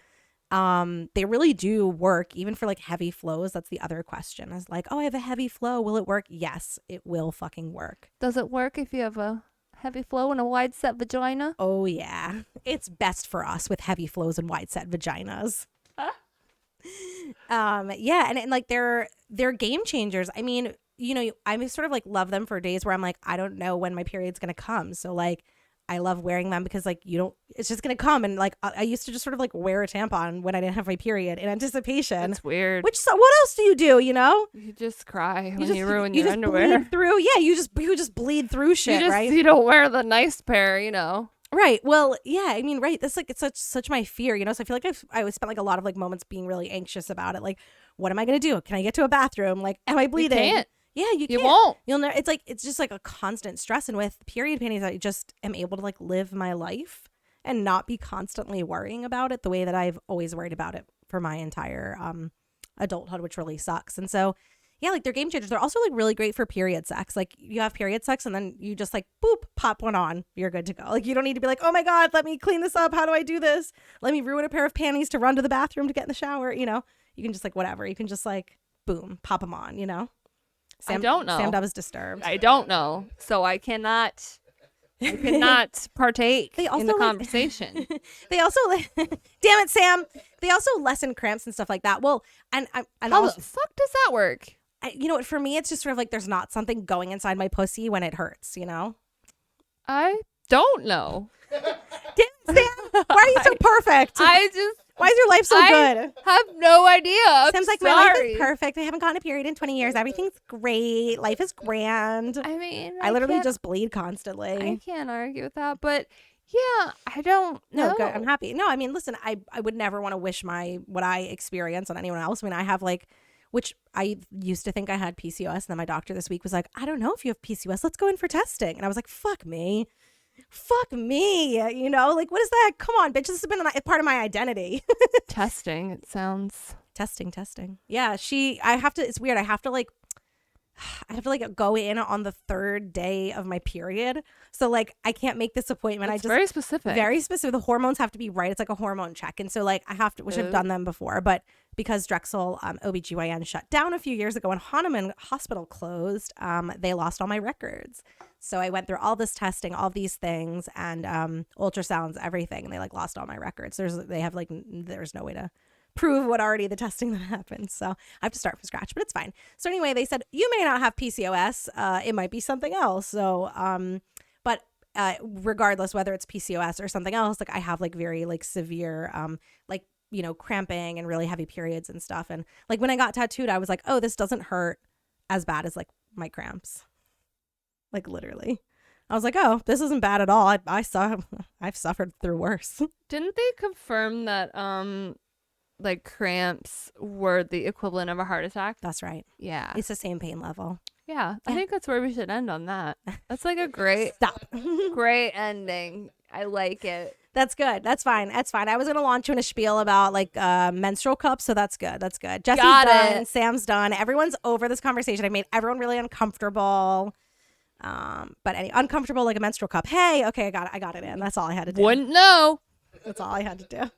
They really do work even for like heavy flows. That's the other question is like, oh, I have a heavy flow. Will it work? Yes, it will fucking work. Does it work if you have a heavy flow and a wide set vagina? Oh yeah. It's best for us with heavy flows and wide set vaginas. Yeah. And like they're game changers. I mean, you know, I sort of like love them for days where I'm like, I don't know when my period's going to come. So like, I love wearing them because like it's just going to come. And like, I used to just sort of like wear a tampon when I didn't have my period in anticipation. It's weird. What else do you do? You know, You just cry when you ruin your just underwear. bleed through. Yeah. You just bleed through shit. Right. You don't wear the nice pair, you know. Right. Well, yeah. I mean, right. That's like, it's such my fear, you know? So I feel like I always spent like a lot of like moments being really anxious about it. Like, what am I going to do? Can I get to a bathroom? Like, am I bleeding? You can't. Yeah, you can't. won't. You'll never. It's just like a constant stress. And with period panties, I just am able to like live my life and not be constantly worrying about it the way that I've always worried about it for my entire adulthood, which really sucks. And so, yeah, like they're game changers. They're also like really great for period sex. Like you have period sex and then you just like boop, pop one on. You're good to go. Like you don't need to be like, oh my God, let me clean this up. How do I do this? Let me ruin a pair of panties to run to the bathroom to get in the shower. You know, you can just like whatever. You can just like boom, pop them on. You know. I don't know. Sam Dub is disturbed. I don't know. So I cannot partake in the conversation. They also, damn it, Sam. They also lessen cramps and stuff like that. Well, and How also, the fuck does that work? you know what? For me, it's just sort of like there's not something going inside my pussy when it hurts. You know. I don't know. Damn it, Sam. Why are you so perfect? Why is your life so good? have no idea. I'm Sam's like, my life sorry. is perfect. I haven't gotten a period in 20 years. Everything's great. Life is grand. I mean, I literally can't- just bleed constantly. I can't argue with that, but yeah, I don't know. No, good. I'm happy. No, I mean, listen, I would never want to wish what I experience on anyone else. I mean, I have which I used to think I had PCOS, and then my doctor this week was like, I don't know if you have PCOS. Let's go in for testing. And I was like, fuck me. You know, like, what is that? Come on, bitch. This has been part of my identity. Testing. It sounds Testing. Yeah, it's weird. I have to go in on the third day of my period. So like I can't make this appointment. It's very specific. Very specific. The hormones have to be right. It's like a hormone check. And so like I have to, which I've done them before, but because Drexel OBGYN shut down a few years ago and Hahnemann Hospital closed, they lost all my records. So I went through all this testing, all these things, and ultrasounds, everything, and they like lost all my records. There's no way to prove what already the testing that happened. So I have to start from scratch, but it's fine. So anyway, they said, you may not have PCOS. It might be something else. So, but regardless, whether it's PCOS or something else, like I have like very like severe, like, you know, cramping and really heavy periods and stuff. And like when I got tattooed, I was like, oh, this doesn't hurt as bad as like my cramps. Like literally. I was like, oh, this isn't bad at all. I've suffered through worse. Didn't they confirm that like cramps were the equivalent of a heart attack? That's right. Yeah. It's the same pain level. Yeah. I think that's where we should end on that. That's like a great great ending. I like it. That's good. That's fine. I was going to launch you in a spiel about like menstrual cups. So that's good. Jesse's done. Sam's done. Everyone's over this conversation. I made everyone really uncomfortable. But uncomfortable like a menstrual cup. Hey, okay, I got it in. That's all I had to do. Wouldn't know. That's all I had to do.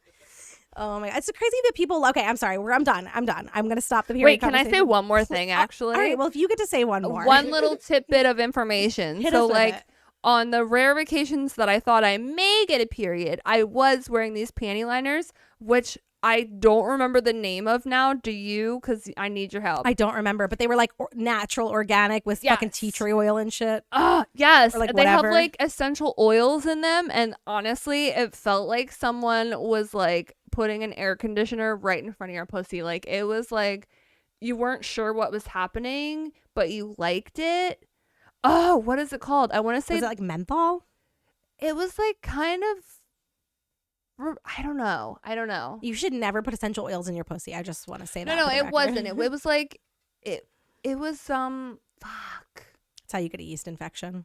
Oh my God. It's so crazy that people, okay, I'm sorry. I'm done. I'm going to stop the period. Wait, can I say one more thing actually? All right. Well, if you get to say one more. One little tidbit of information. Hit so us with like it. on the rare occasions that I thought I may get a period, I was wearing these panty liners, which I don't remember the name of now. Do you? Because I need your help. I don't remember, but they were like natural, organic with fucking tea tree oil and shit. Yes. Or, like, they have whatever. like essential oils in them. And honestly, it felt like someone was like putting an air conditioner right in front of your pussy. Like it was like you weren't sure what was happening, but you liked it. Oh, what is it called? I want to say. Was it like menthol? It was like kind of. I don't know. You should never put essential oils in your pussy. I just want to say that. No, for the it record. wasn't. It was like it was fuck. That's how you get a yeast infection.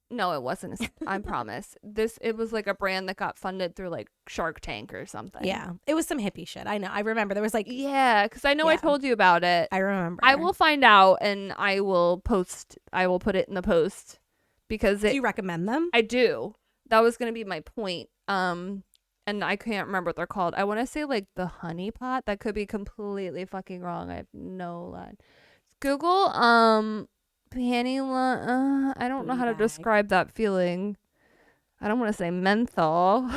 No, it wasn't. I promise. It was like a brand that got funded through like Shark Tank or something. Yeah. It was some hippie shit. I know. I remember there was like, Yeah, because I know I told you about it. I remember. I will find out and I will post. I will put it in the post because Do you recommend them? I do. That was gonna be my point. And I can't remember what they're called. I want to say like the honey pot. That could be completely fucking wrong. I have no line. Google panty line. I don't know how to Bag. describe that feeling. I don't want to say menthol.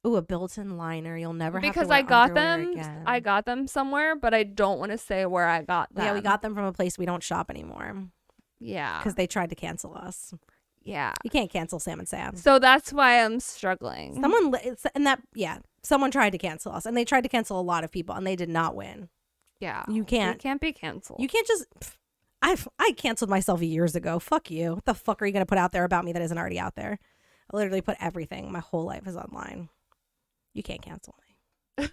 Ooh, a built-in liner. You'll never have to Because wear I got underwear them. again. I got them somewhere, but I don't want to say where I got them. Yeah, we got them from a place we don't shop anymore Yeah. because they tried to cancel us. Yeah. You can't cancel Sam and Sam. So that's why I'm struggling. Someone tried to cancel us, and they tried to cancel a lot of people, and they did not win. Yeah. You can't. You can't be canceled. You can't just. I canceled myself years ago. Fuck you. What the fuck are you gonna put out there about me that isn't already out there? I literally put everything. My whole life is online. You can't cancel me.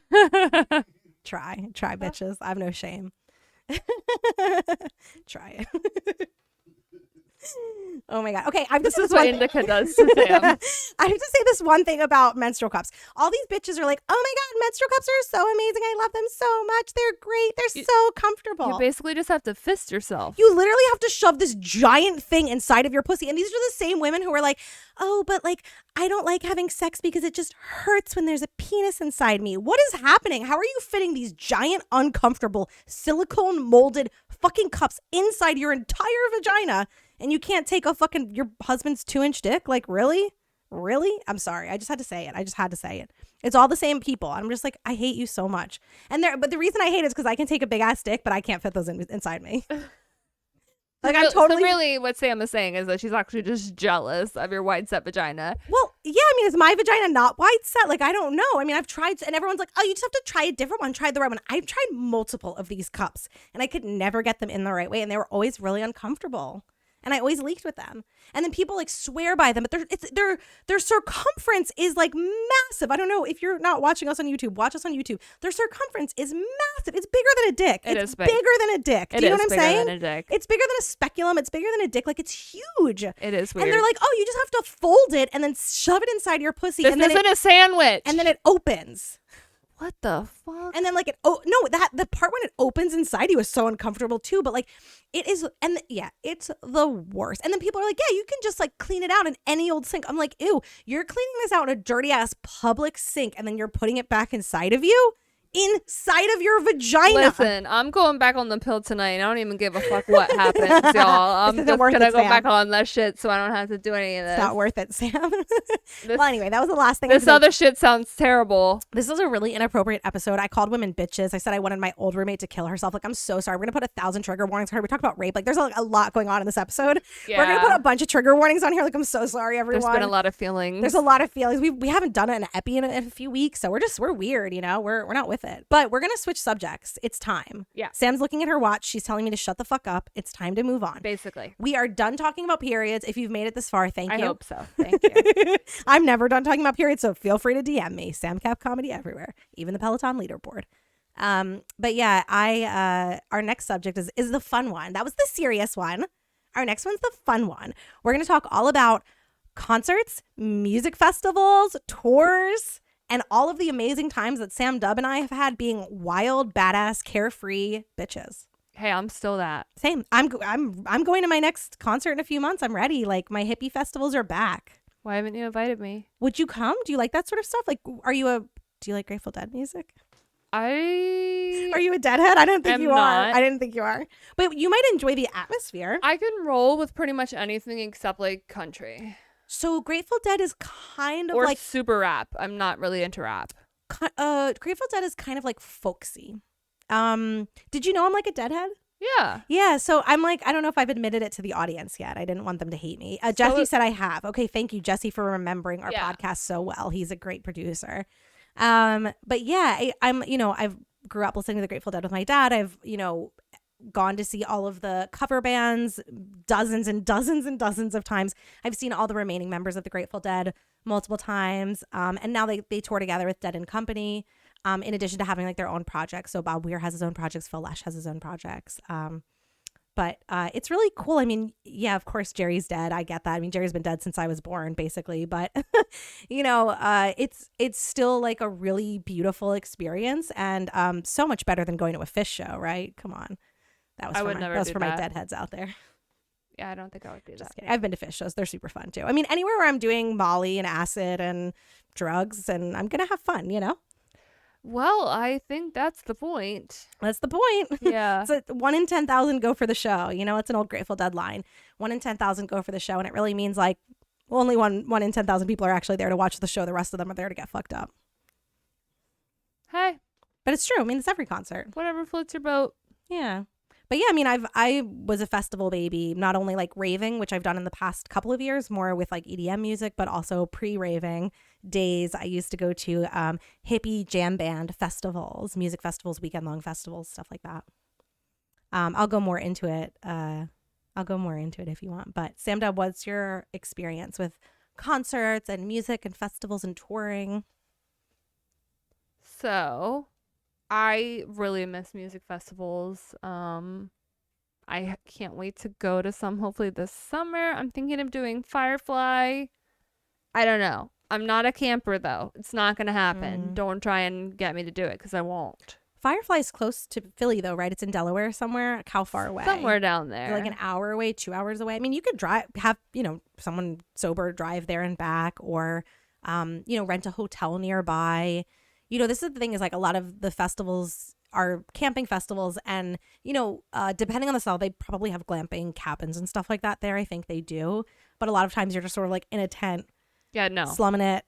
Try, bitches. I have no shame. Try it. Oh my God. Okay, This is what Indica does to Sam. I have to say this one thing about menstrual cups. All these bitches are like, oh my God, menstrual cups are so amazing. I love them so much. They're great. They're so comfortable. You basically just have to fist yourself. You literally have to shove this giant thing inside of your pussy. And these are the same women who are like, oh, but like, I don't like having sex because it just hurts when there's a penis inside me. What is happening? How are you fitting these giant, uncomfortable, silicone molded fucking cups inside your entire vagina? And you can't take your husband's 2-inch dick? Like, really? Really? I'm sorry. I just had to say it. It's all the same people. I'm just like, I hate you so much. But the reason I hate it is because I can take a big ass dick, but I can't fit those inside me. Like, I'm totally. So really, what Sam is saying is that she's actually just jealous of your wide set vagina. Well, yeah, I mean, is my vagina not wide set? Like, I don't know. I mean, I've tried, and everyone's like, oh, you just have to try a different one. Try the right one. I've tried multiple of these cups, and I could never get them in the right way, and they were always really uncomfortable. And I always leaked with them. And then people like swear by them, but their circumference is like massive. I don't know if you're not watching us on YouTube. Watch us on YouTube. Their circumference is massive. It's bigger than a dick. It's bigger than a dick. Do you know what I'm saying? Than a dick. It's bigger than a speculum. It's bigger than a dick. Like, it's huge. It is weird. And they're like, oh, you just have to fold it and then shove it inside your pussy. This and then isn't a sandwich. And then it opens. What the fuck? And then like the part when it opens inside you is so uncomfortable too. But like it is, and it's the worst. And then people are like, yeah, you can just like clean it out in any old sink. I'm like, ew, you're cleaning this out in a dirty ass public sink, and then you're putting it back inside of you. Inside of your vagina. Listen, I'm going back on the pill tonight, and I don't even give a fuck what happens, y'all. I'm just gonna go back on that shit so I don't have to do any of this. It's not worth it, Sam. Well, anyway, that was the last thing. This other shit sounds terrible. This is a really inappropriate episode. I called women bitches. I said I wanted my old roommate to kill herself. Like, I'm so sorry. We're gonna put 1,000 trigger warnings on her. We talked about rape. Like, there's a lot going on in this episode. Yeah. We're gonna put a bunch of trigger warnings on here. Like, I'm so sorry, everyone. There's been a lot of feelings. There's a lot of feelings. We haven't done an epi in a few weeks, so we're weird. You know, we're not with it. But we're gonna switch subjects. It's time. Yeah. Sam's looking at her watch. She's telling me to shut the fuck up. It's time to move on. Basically. We are done talking about periods. If you've made it this far, thank you. I hope so. Thank you. I'm never done talking about periods, so feel free to DM me. SamCap Comedy everywhere, even the Peloton leaderboard. But yeah, our next subject is the fun one. That was the serious one. Our next one's the fun one. We're going to talk all about concerts, music festivals, tours, and all of the amazing times that Sam Dubb and I have had being wild, badass, carefree bitches. Hey, I'm still that. Same. I'm going to my next concert in a few months. I'm ready. Like, my hippie festivals are back. Why haven't you invited me? Would you come? Do you like that sort of stuff? Like, do you like Grateful Dead music? Are you a Deadhead? I don't think you are. I didn't think you are. But you might enjoy the atmosphere. I can roll with pretty much anything except like country. So Grateful Dead is kind of or like super rap. I'm not really into rap. Grateful Dead is kind of like folksy. Did you know I'm like a Deadhead? Yeah. Yeah. So I'm like, I don't know if I've admitted it to the audience yet. I didn't want them to hate me. Jesse said I have. Okay. Thank you, Jesse, for remembering our podcast so well. He's a great producer. But yeah, I've grew up listening to the Grateful Dead with my dad. I've, gone to see all of the cover bands dozens and dozens and dozens of times. I've seen all the remaining members of the Grateful Dead multiple times. And now they tour together with Dead and Company, in addition to having like their own projects. So Bob Weir has his own projects. Phil Lesh has his own projects. But it's really cool. I mean, yeah, of course, Jerry's dead. I get that. I mean, Jerry's been dead since I was born, basically. But, it's still like a really beautiful experience, and so much better than going to a Fish show, right? Come on. That was for my Deadheads out there. Yeah, I don't think I would do that. I've been to Fish shows. They're super fun, too. I mean, anywhere where I'm doing Molly and acid and drugs, and I'm going to have fun, Well, I think that's the point. That's the point. Yeah. So 1 in 10,000 go for the show. It's an old Grateful Dead line. 1 in 10,000 go for the show. And it really means like only one in 10,000 people are actually there to watch the show. The rest of them are there to get fucked up. Hey. But it's true. I mean, it's every concert. Whatever floats your boat. Yeah. But yeah, I mean, I was a festival baby, not only like raving, which I've done in the past couple of years, more with like EDM music, but also pre-raving days. I used to go to hippie jam band festivals, music festivals, weekend long festivals, stuff like that. I'll go more into it. If you want. But Sam Dubb, what's your experience with concerts and music and festivals and touring? So I really miss music festivals. I can't wait to go to some hopefully this summer. I'm thinking of doing Firefly. I don't know. I'm not a camper though. It's not going to happen. Don't try and get me to do it because I won't. Firefly's close to Philly though, right? It's in Delaware somewhere. Like, how far away? Somewhere down there. Like an hour away, 2 hours away. I mean, you could have someone sober drive there and back, or rent a hotel nearby. This is the thing, is like a lot of the festivals are camping festivals, and, depending on the style, they probably have glamping cabins and stuff like that there. I think they do. But a lot of times you're just sort of like in a tent. Yeah, no. Slumming it.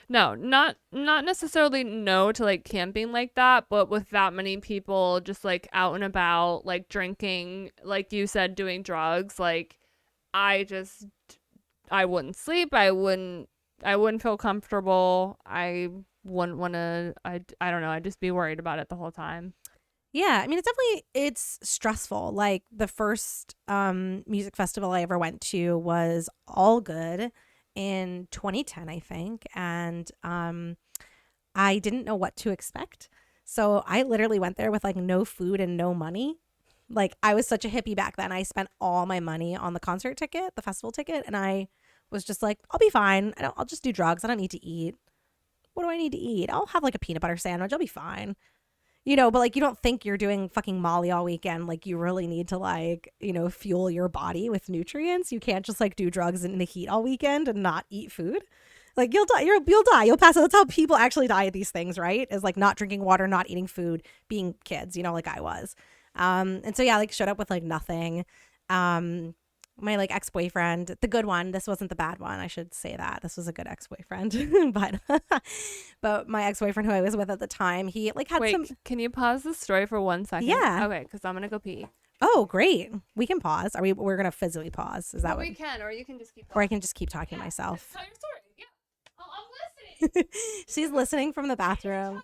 No, not necessarily no to like camping like that, but with that many people just like out and about, like drinking, like you said, doing drugs, like I wouldn't sleep. I wouldn't feel comfortable. I wouldn't want to, I don't know. I'd just be worried about it the whole time. Yeah, I mean, it's stressful. Like the first music festival I ever went to was All Good in 2010, I think, and I didn't know what to expect. So I literally went there with like no food and no money. Like I was such a hippie back then. I spent all my money on the concert ticket, the festival ticket, and I was just like, I'll be fine. I'll just do drugs. I don't need to eat. What do I need to eat? I'll have like a peanut butter sandwich. I'll be fine. But like you don't think you're doing fucking Molly all weekend. Like you really need to like, fuel your body with nutrients. You can't just like do drugs in the heat all weekend and not eat food. Like you'll die. You'll die. You'll pass out. That's how people actually die of these things, right? Is like not drinking water, not eating food, being kids, like I was. And so yeah, like showed up with like nothing. My like ex-boyfriend, the good one, this wasn't the bad one, I should say that. This was a good ex-boyfriend. but my ex-boyfriend who I was with at the time, he like had some. Can you pause the story for 1 second? Yeah. Okay, because I'm gonna go pee. Oh, great. We can pause. We're gonna physically pause. Is that what we can, or you can just keep or I can just keep talking myself. Tell your story. Yeah. I'm listening. She's listening from the bathroom.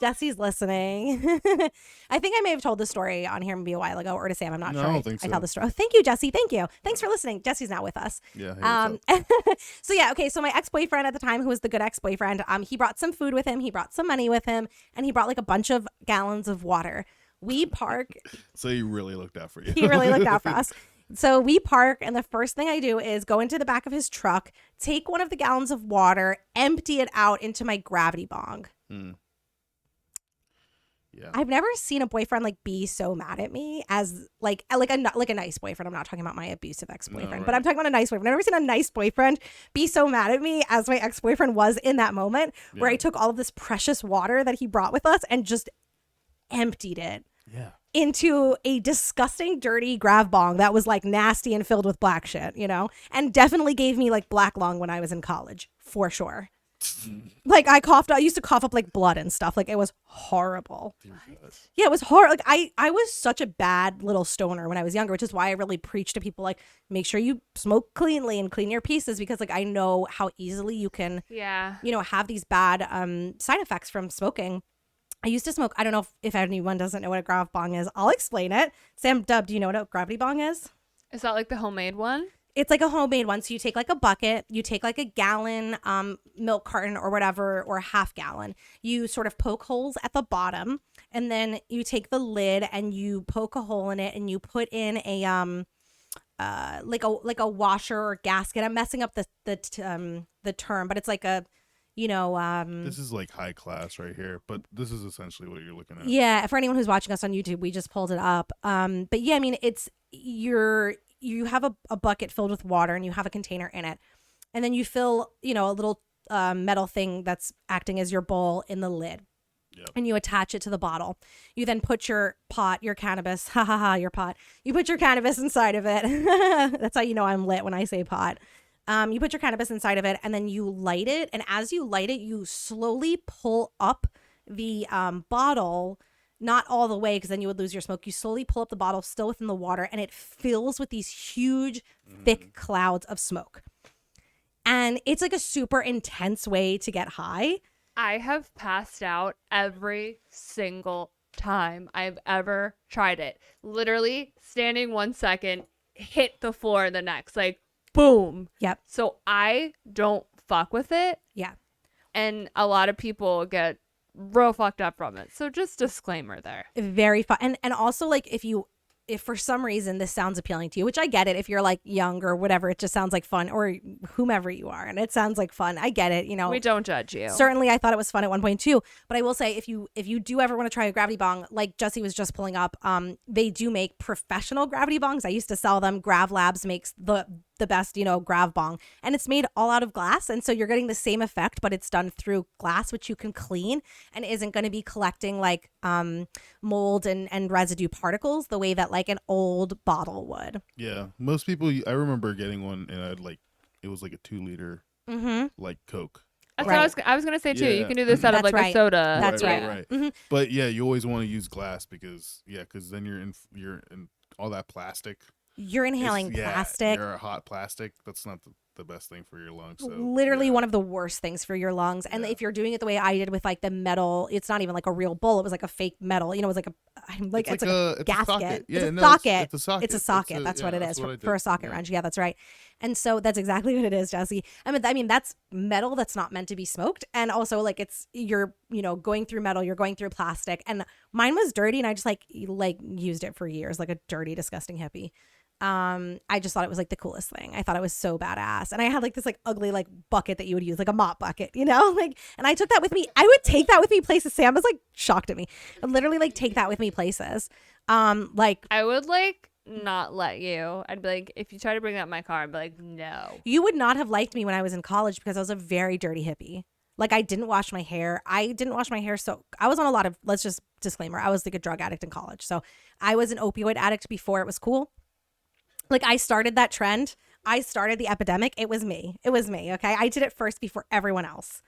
Jesse's listening. I think I may have told the story on here maybe a while ago, or to Sam. I'm not sure. I don't think so. I tell the story. Oh, thank you, Jesse. Thank you. Thanks for listening. Jesse's not with us. Yeah. Hey, So yeah, okay. So my ex-boyfriend at the time, who was the good ex-boyfriend, he brought some food with him. He brought some money with him, and he brought like a bunch of gallons of water. We park. So he really looked out for you. He really looked out for us. So we park, and the first thing I do is go into the back of his truck, take one of the gallons of water, empty it out into my gravity bong. Yeah. I've never seen a boyfriend like be so mad at me as like a nice boyfriend. I'm not talking about my abusive ex-boyfriend, No, right. but I'm talking about a nice boyfriend. I've never seen a nice boyfriend be so mad at me as my ex-boyfriend was in that moment where I took all of this precious water that he brought with us and just emptied it into a disgusting, dirty grav bong that was like nasty and filled with black shit, and definitely gave me like black lung when I was in college, for sure. Like I used to cough up like blood and stuff. Like it was horrible. Yeah, it was horrible. Like I was such a bad little stoner when I was younger, which is why I really preach to people like make sure you smoke cleanly and clean your pieces, because like I know how easily you can have these bad side effects from smoking. I used to smoke. I don't know if anyone doesn't know what a grav bong is. I'll explain it. Sam, Dub, do you know what a gravity bong is? Is that like the homemade one? It's like a homemade one. So you take like a bucket, you take like a gallon milk carton or whatever, or a half gallon. You sort of poke holes at the bottom, and then you take the lid and you poke a hole in it, and you put in a like a washer or gasket. I'm messing up the term, but it's like a this is like high class right here, but this is essentially what you're looking at. Yeah, for anyone who's watching us on YouTube, we just pulled it up. But yeah, I mean, it's you have a bucket filled with water and you have a container in it, and then you fill a little metal thing that's acting as your bowl in the lid. Yep. And you attach it to the bottle. You then put your cannabis, your pot. You put your cannabis inside of it. That's how you know I'm lit when I say pot. You put your cannabis inside of it, and then you light it. And as you light it, you slowly pull up the bottle, not all the way, because then you would lose your smoke. You slowly pull up the bottle still within the water, and it fills with these huge, thick clouds of smoke. And it's like a super intense way to get high. I have passed out every single time I've ever tried it. Literally standing 1 second, hit the floor the next, like boom. Yep. So I don't fuck with it. Yeah. And a lot of people get real fucked up from it. So just disclaimer there. Very fun. And also like if for some reason this sounds appealing to you, which I get it, if you're like young or whatever, it just sounds like fun, or whomever you are, and it sounds like fun. I get it. We don't judge you. Certainly I thought it was fun at one point too, but I will say if you do ever want to try a gravity bong, like Jesse was just pulling up, they do make professional gravity bongs. I used to sell them. Grav Labs makes the best, grav bong, and it's made all out of glass, and so you're getting the same effect, but it's done through glass, which you can clean and isn't going to be collecting like mold and residue particles the way that like an old bottle would. Yeah, most people. I remember getting one, and it was like a 2 liter like Coke. That's Right. what I was gonna say too. You Yeah. can do this out of That's like right. a soda. That's right, right. right. Mhm. But yeah, you always want to use glass because then you're in all that plastic. You're inhaling plastic. You're a hot plastic. That's not the best thing for your lungs. So, Literally yeah. one of the worst things for your lungs. And Yeah. if you're doing it the way I did with like the metal, it's not even like a real bowl. It was like a fake metal. You know, it was like it's like a gasket. socket. Yeah, it's a no, socket. it's a socket. It's a socket. That's what it is what I for a did. socket Yeah. wrench. Yeah, that's right. And so that's exactly what it is, Jesse. I mean, that's metal that's not meant to be smoked. And also like you're going through metal, you're going through plastic. And mine was dirty and I just like used it for years, like a dirty, disgusting hippie. I just thought it was like the coolest thing. I thought it was so badass. And I had like this like ugly like bucket that you would use, like a mop bucket, like, and I took that with me. I would take that with me places. Sam was like shocked at me. I'd literally like take that with me places. Like I would like not let you. I'd be like, if you try to bring that in my car, I'd be like, no. you would not have liked me when I was in college because I was a very dirty hippie. Like I didn't wash my hair. So I was on a lot of, let's just disclaimer, I was like a drug addict in college. So I was an opioid addict before it was cool. Like I started that trend. I started the epidemic. It was me. Okay. I did it first before everyone else.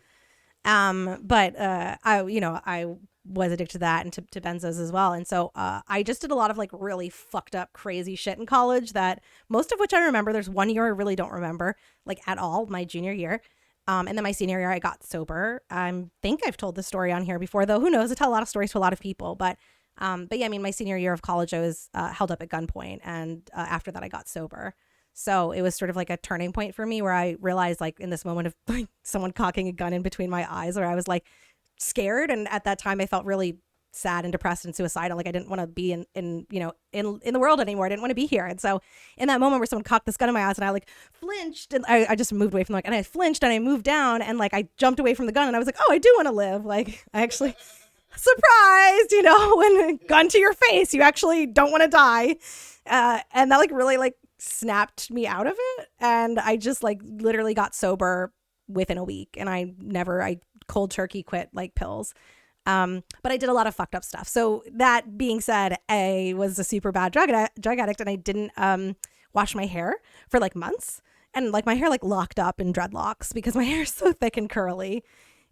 But I was addicted to that and to benzos as well. And so I just did a lot of like really fucked up, crazy shit in college that most of which I remember. There's one year I really don't remember like at all, my junior year. And then my senior year, I got sober. I think I've told this story on here before, though. Who knows? I tell a lot of stories to a lot of people, but yeah, I mean, my senior year of college, I was held up at gunpoint, and after that, I got sober. So it was sort of like a turning point for me where I realized, like, in this moment of like someone cocking a gun in between my eyes, where I was like scared, and at that time, I felt really sad and depressed and suicidal. Like I didn't want to be in the world anymore. I didn't want to be here. And so in that moment where someone cocked this gun in my eyes, and I like flinched, and I just moved away from and I flinched, and I moved down, and like I jumped away from the gun, and I was like, oh, I do want to live. Like I actually. Surprised, when gun to your face, you actually don't want to die. And that like really like snapped me out of it. And I just like literally got sober within a week, and I cold turkey quit like pills. But I did a lot of fucked up stuff. So that being said, I was a super bad drug addict, and I didn't wash my hair for like months. And like my hair like locked up in dreadlocks because my hair is so thick and curly.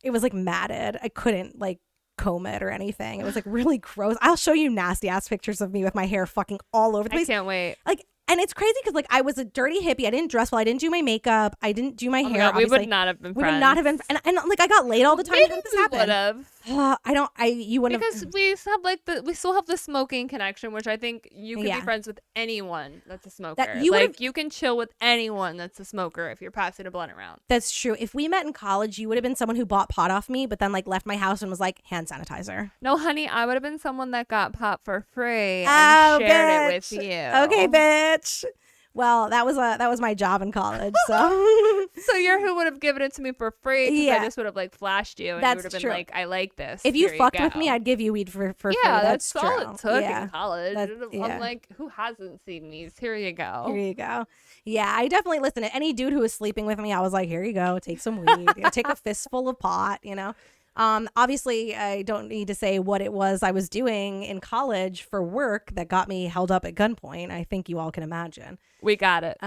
It was like matted. I couldn't like comb it or anything. It was like really gross. I'll show you nasty ass pictures of me with my hair fucking all over the place. I can't wait. Like, and it's crazy because like I was a dirty hippie. I didn't dress well. I didn't do my makeup. I didn't do my hair. God, we would obviously. not have been We friends. would not have been. And like I got laid all the time. Maybe How did this we happen? would have. You wouldn't have. Because we still have the smoking connection, which I think you can Yeah. be friends with anyone that's a smoker. you would've- you can chill with anyone that's a smoker if you're passing a blunt around. That's true. If we met in college, you would have been someone who bought pot off me, but then like left my house and was like hand sanitizer. No, honey, I would have been someone that got pot for free Oh, and shared it with bitch. you. Okay, bitch. Well, that was my job in college. So So you're who would have given it to me for free? 'Cause Yeah. I just would have like flashed you, and That's you would have been true. like, "I like this." if you Here fucked with go. me, I'd give you weed for free. Yeah, That's that's all true. it took Yeah. in college. Yeah. I'm like, who hasn't seen these? Here you go. Here you go. Yeah, I definitely listen to any dude who was sleeping with me. I was like, here you go, take some weed, take a fistful of pot. Obviously, I don't need to say what it was I was doing in college for work that got me held up at gunpoint. I think you all can imagine. We got it.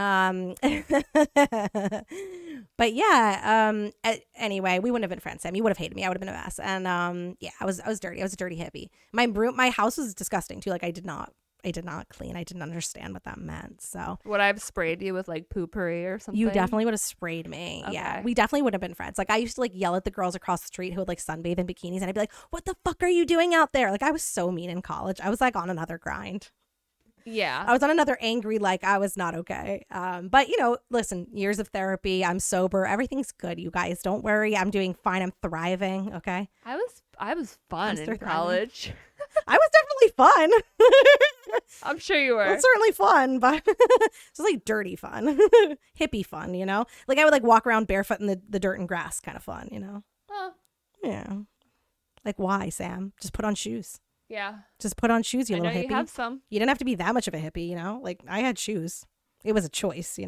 But yeah. Anyway, we wouldn't have been friends, Sam. You would have hated me. I would have been a mess. And yeah, I was dirty. I was a dirty hippie. My house was disgusting too. Like I did not clean. I didn't understand what that meant. So Would I have sprayed you with like poopery or something? you definitely would have sprayed me. Yeah, Okay. we definitely would have been friends. Like I used to like yell at the girls across the street who would like sunbathe in bikinis, and I'd be like, "What the fuck are you doing out there?" Like I was so mean in college. I was like on another grind. Yeah. I was on another angry, like I was not okay. But listen, years of therapy. I'm sober. Everything's good. You guys, don't worry. I'm doing fine. I'm thriving. Okay. I was fun I'm still in thriving. college. I was definitely fun. I'm sure you were. It was certainly fun, but it's like dirty fun, hippie fun. Like I would like walk around barefoot in the dirt and grass, kind of fun. Oh, Yeah. Like why, Sam? Just put on shoes. yeah. Just put on shoes, you I know little hippie. you have some. You didn't have to be that much of a hippie, Like I had shoes. It was a choice,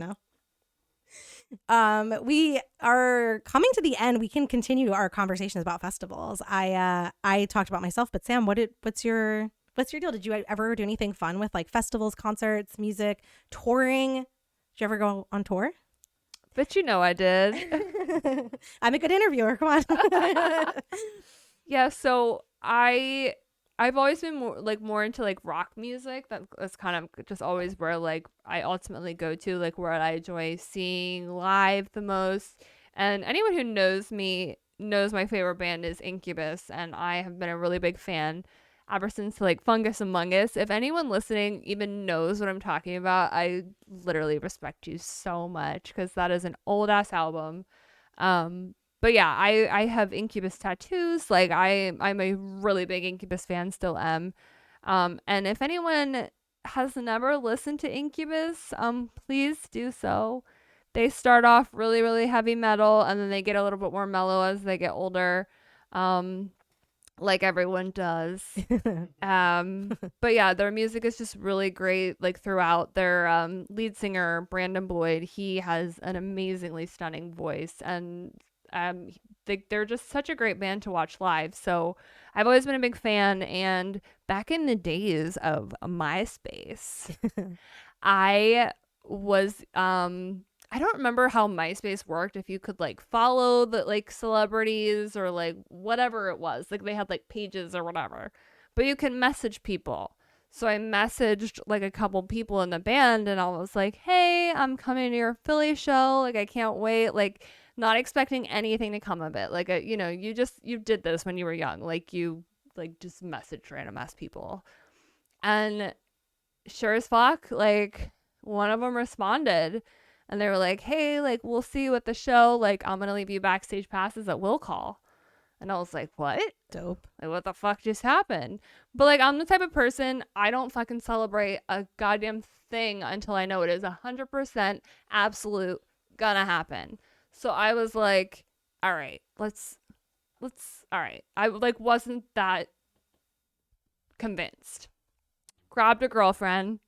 We are coming to the end. We can continue our conversations about festivals. I talked about myself, but Sam, what's your deal? Did you ever do anything fun with like festivals, concerts, music, touring? Did you ever go on tour? But you know I did. I'm a good interviewer. Come on. Yeah, so I've always been more into like rock music. That's kind of just always where like I ultimately go to, like where I enjoy seeing live the most. And anyone who knows me knows my favorite band is Incubus, and I have been a really big fan ever since like Fungus Among Us. If anyone listening even knows what I'm talking about, I literally respect you so much because that is an old ass album. But yeah, I have Incubus tattoos. Like I'm a really big Incubus fan, still am. And if anyone has never listened to Incubus, please do so. They start off really, really heavy metal, and then they get a little bit more mellow as they get older. Like everyone does. But yeah, their music is just really great, like throughout. Their lead singer, Brandon Boyd, he has an amazingly stunning voice, and they're just such a great band to watch live. So I've always been a big fan, and back in the days of MySpace, I was I don't remember how MySpace worked, if you could like follow the like celebrities or like whatever it was. Like they had like pages or whatever. But you can message people. So I messaged like a couple people in the band, and I was like, "Hey, I'm coming to your Philly show. Like I can't wait." Like not expecting anything to come of it. Like you did this when you were young. Like you like just message random ass people. And sure as fuck, like one of them responded. And they were like, "Hey, like, we'll see you at the show. Like, I'm going to leave you backstage passes at Will Call." And I was like, "What? Dope. Like, what the fuck just happened?" But, like, I'm the type of person, I don't fucking celebrate a goddamn thing until I know it is 100% absolute gonna happen. So I was like, all right, let's, all right. I, like, wasn't that convinced. Grabbed a girlfriend.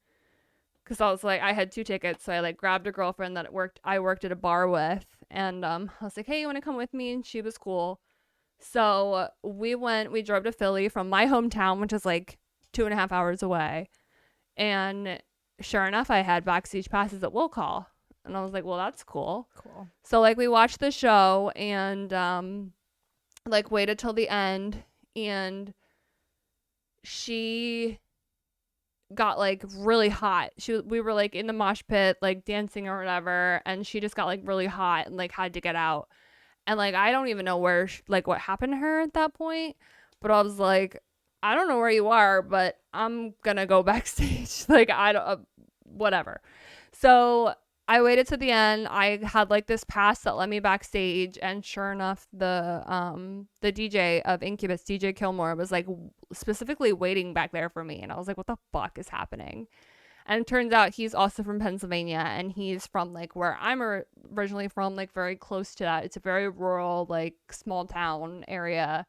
Because I was like, I had 2 tickets, so I like grabbed a girlfriend that I worked at a bar with, and I was like, "Hey, you want to come with me?" And she was cool. So we drove to Philly from my hometown, which is like 2.5 hours away. And sure enough, I had backstage passes at Will Call, and I was like, "Well, that's cool." Cool. So like we watched the show and like waited till the end, and she got like really hot. We were like in the mosh pit like dancing or whatever, and she just got like really hot and like had to get out. And like I don't even know where like what happened to her at that point, but I was like, I don't know where you are, but I'm gonna go backstage. Like I don't whatever. So I waited to the end. I had like this pass that let me backstage, and sure enough, the DJ of Incubus, DJ Kilmore, was like specifically waiting back there for me, and I was like, "What the fuck is happening?" And it turns out he's also from Pennsylvania, and he's from like where I'm originally from, like very close to that. It's a very rural, like small town area,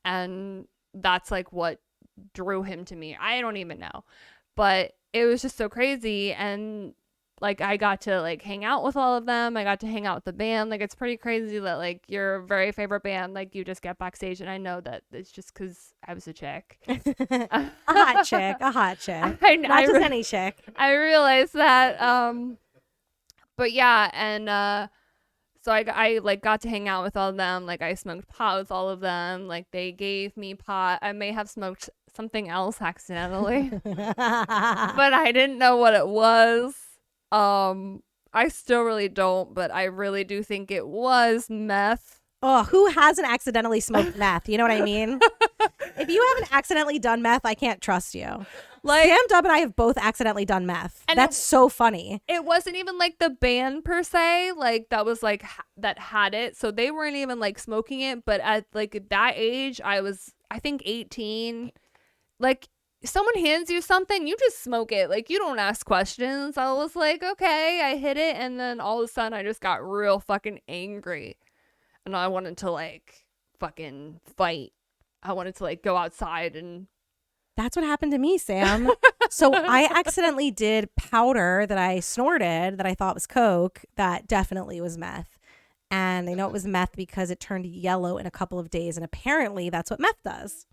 and that's like what drew him to me. I don't even know, but it was just so crazy. And like I got to like hang out with all of them. I got to hang out with the band. Like it's pretty crazy that like your very favorite band, like you just get backstage. And I know that it's just because I was a chick. A hot chick. Not just any chick. I realized that. But yeah, and so I like got to hang out with all of them. Like I smoked pot with all of them. Like they gave me pot. I may have smoked something else accidentally, but I didn't know what it was. I still really don't, but I really do think it was meth. Oh, who hasn't accidentally smoked meth? You know what I mean? If you haven't accidentally done meth, I can't trust you. Like Sam Dub and I have both accidentally done meth. And that's so funny. It wasn't even like the band per se, like that was like that had it. So they weren't even like smoking it. But at like that age, I was, I think 18. Like someone hands you something, you just smoke it. Like you don't ask questions. I was like, okay, I hit it. And then all of a sudden I just got real fucking angry. And I wanted to like fucking fight. I wanted to like go outside and. That's what happened to me, Sam. So I accidentally did powder that I snorted that I thought was coke that definitely was meth. And I know it was meth because it turned yellow in a couple of days. And apparently that's what meth does.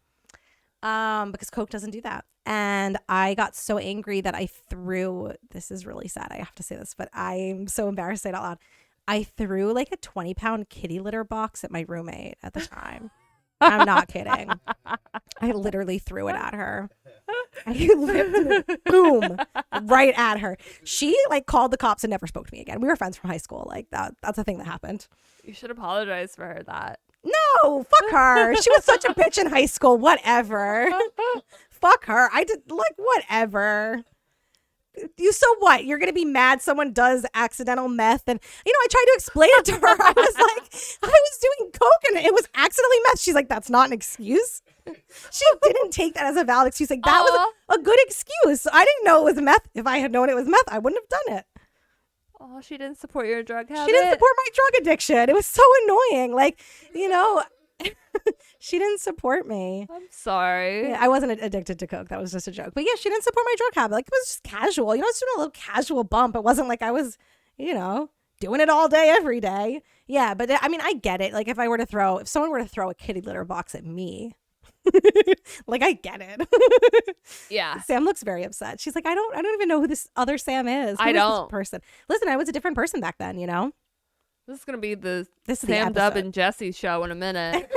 Because coke doesn't do that. And I got so angry that I threw, this is really sad, I have to say this, but I'm so embarrassed to say it out loud. I threw like a 20-pound kitty litter box at my roommate at the time. I'm not kidding. I literally threw it at her. I lifted it, boom, right at her. She like called the cops and never spoke to me again. We were friends from high school. Like that's a thing that happened. You should apologize for her that. No, fuck her. She was such a bitch in high school. Whatever. Fuck her. I did like whatever. You so what? You're gonna be mad someone does accidental meth, and I tried to explain it to her. I was like, I was doing coke and it was accidentally meth. She's like, that's not an excuse. She didn't take that as a valid excuse. Like that was a good excuse. I didn't know it was meth. If I had known it was meth, I wouldn't have done it. Oh, she didn't support your drug habit. She didn't support my drug addiction. It was so annoying. Like, she didn't support me. I'm sorry. Yeah, I wasn't addicted to coke. That was just a joke. But yeah, she didn't support my drug habit. Like, it was just casual. I was doing a little casual bump. It wasn't like I was, doing it all day, every day. Yeah, but I mean, I get it. Like, if someone were to throw a kitty litter box at me, like, I get it. Yeah. Sam looks very upset. She's like, I don't even know who this other Sam is. Who I is this don't. person. Listen, I was a different person back then, This is going to be the This is the Sam, Dub, episode. and Jesse show in a minute.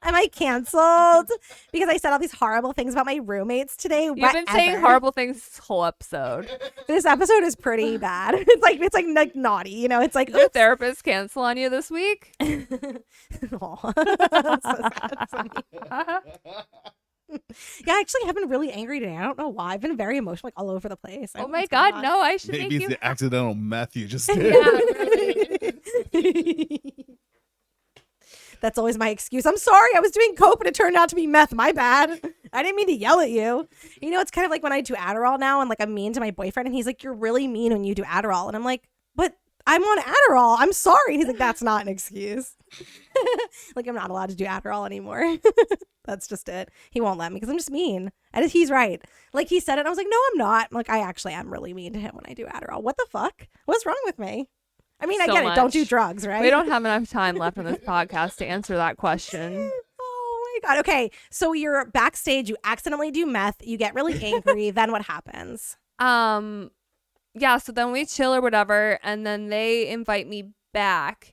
Am I canceled? Because I said all these horrible things about my roommates today. You've been saying horrible things this whole episode. This episode is pretty bad. It's like naughty, It's like Did your therapist cancel on you this week? Aw. So sad. So mean. Yeah, I actually have been really angry today. I don't know why. I've been very emotional, like all over the place. I Oh don't know my what's going God, on. no, I should Maybe make it's you. the accidental meth you just did. Yeah, really. That's always my excuse. I'm sorry. I was doing coke, but it turned out to be meth. My bad. I didn't mean to yell at you. It's kind of like when I do Adderall now and like I'm mean to my boyfriend and he's like, you're really mean when you do Adderall. And I'm like, but I'm on Adderall. I'm sorry. He's like, that's not an excuse. Like, I'm not allowed to do Adderall anymore. That's just it. He won't let me because I'm just mean. And he's right. Like, he said it and I was like, no, I'm not. Like, I actually am really mean to him when I do Adderall. What the fuck? What's wrong with me? I mean, I So get it. Don't do much. drugs, right? We don't have enough time left on this podcast to answer that question. Oh my God. Okay. So you're backstage, you accidentally do meth, you get really angry. Then what happens? Yeah, so then we chill or whatever, and then they invite me back,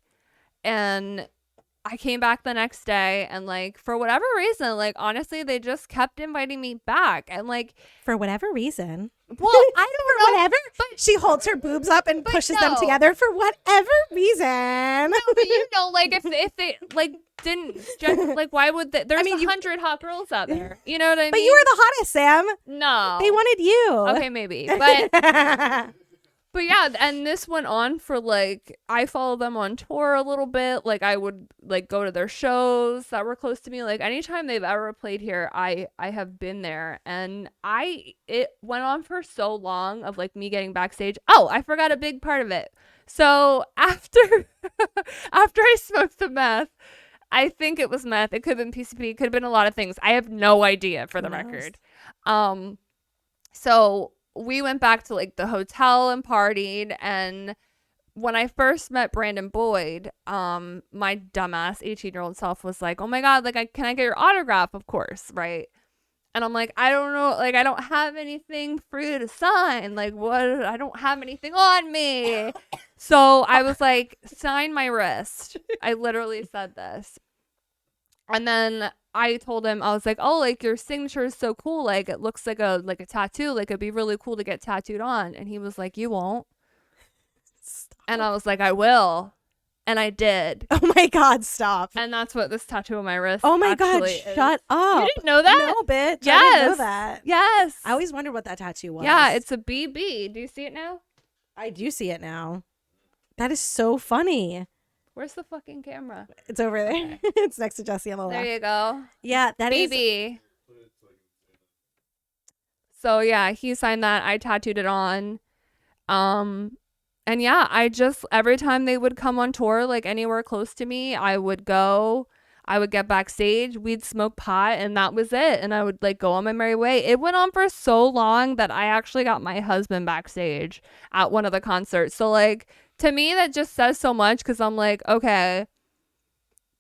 and I came back the next day, and like for whatever reason, like honestly, they just kept inviting me back, and like For whatever reason. well, I don't know, Whatever. but She holds her boobs up and but pushes them no. together for whatever reason. but like if they like didn't like why would they, there's I mean, 100 hot girls out there, you know what I mean? But you were the hottest, Sam. no, They wanted you. okay, maybe, But yeah, and this went on for like, I followed them on tour a little bit. Like I would like go to their shows that were close to me. Like anytime they've ever played here, I have been there. And it went on for so long of like me getting backstage. Oh, I forgot a big part of it. So after I smoked the meth, I think it was meth. It could have been PCP. It could have been a lot of things. I have no idea for the record. So we went back to like the hotel and partied, and when I first met Brandon Boyd, my dumbass 18-year-old self was like, oh my God, like can I get your autograph? Of course, right? And I'm like, I don't know, like I don't have anything for you to sign, like what, I don't have anything on me. So I was like, sign my wrist. I literally said this. And then I told him, I was like, oh, like your signature is so cool. Like it looks like a tattoo. Like it'd be really cool to get tattooed on. And he was like, you won't. Stop. And I was like, I will. And I did. Oh my God, stop. And that's what this tattoo on my wrist Oh my God, actually is. shut up. You didn't know that? No, bitch. I didn't know Yes. that. Yes. I always wondered what that tattoo was. Yeah, it's a BB. Do you see it now? I do see it now. That is so funny. Where's the fucking camera? It's over there. It's next to Jesse on the There left. you go. Yeah, that is. BB. So yeah, he signed that. I tattooed it on. And yeah, I just, every time they would come on tour, like anywhere close to me, I would go, I would get backstage, we'd smoke pot, and that was it. And I would like go on my merry way. It went on for so long that I actually got my husband backstage at one of the concerts. So like, to me, that just says so much, because I'm like, okay,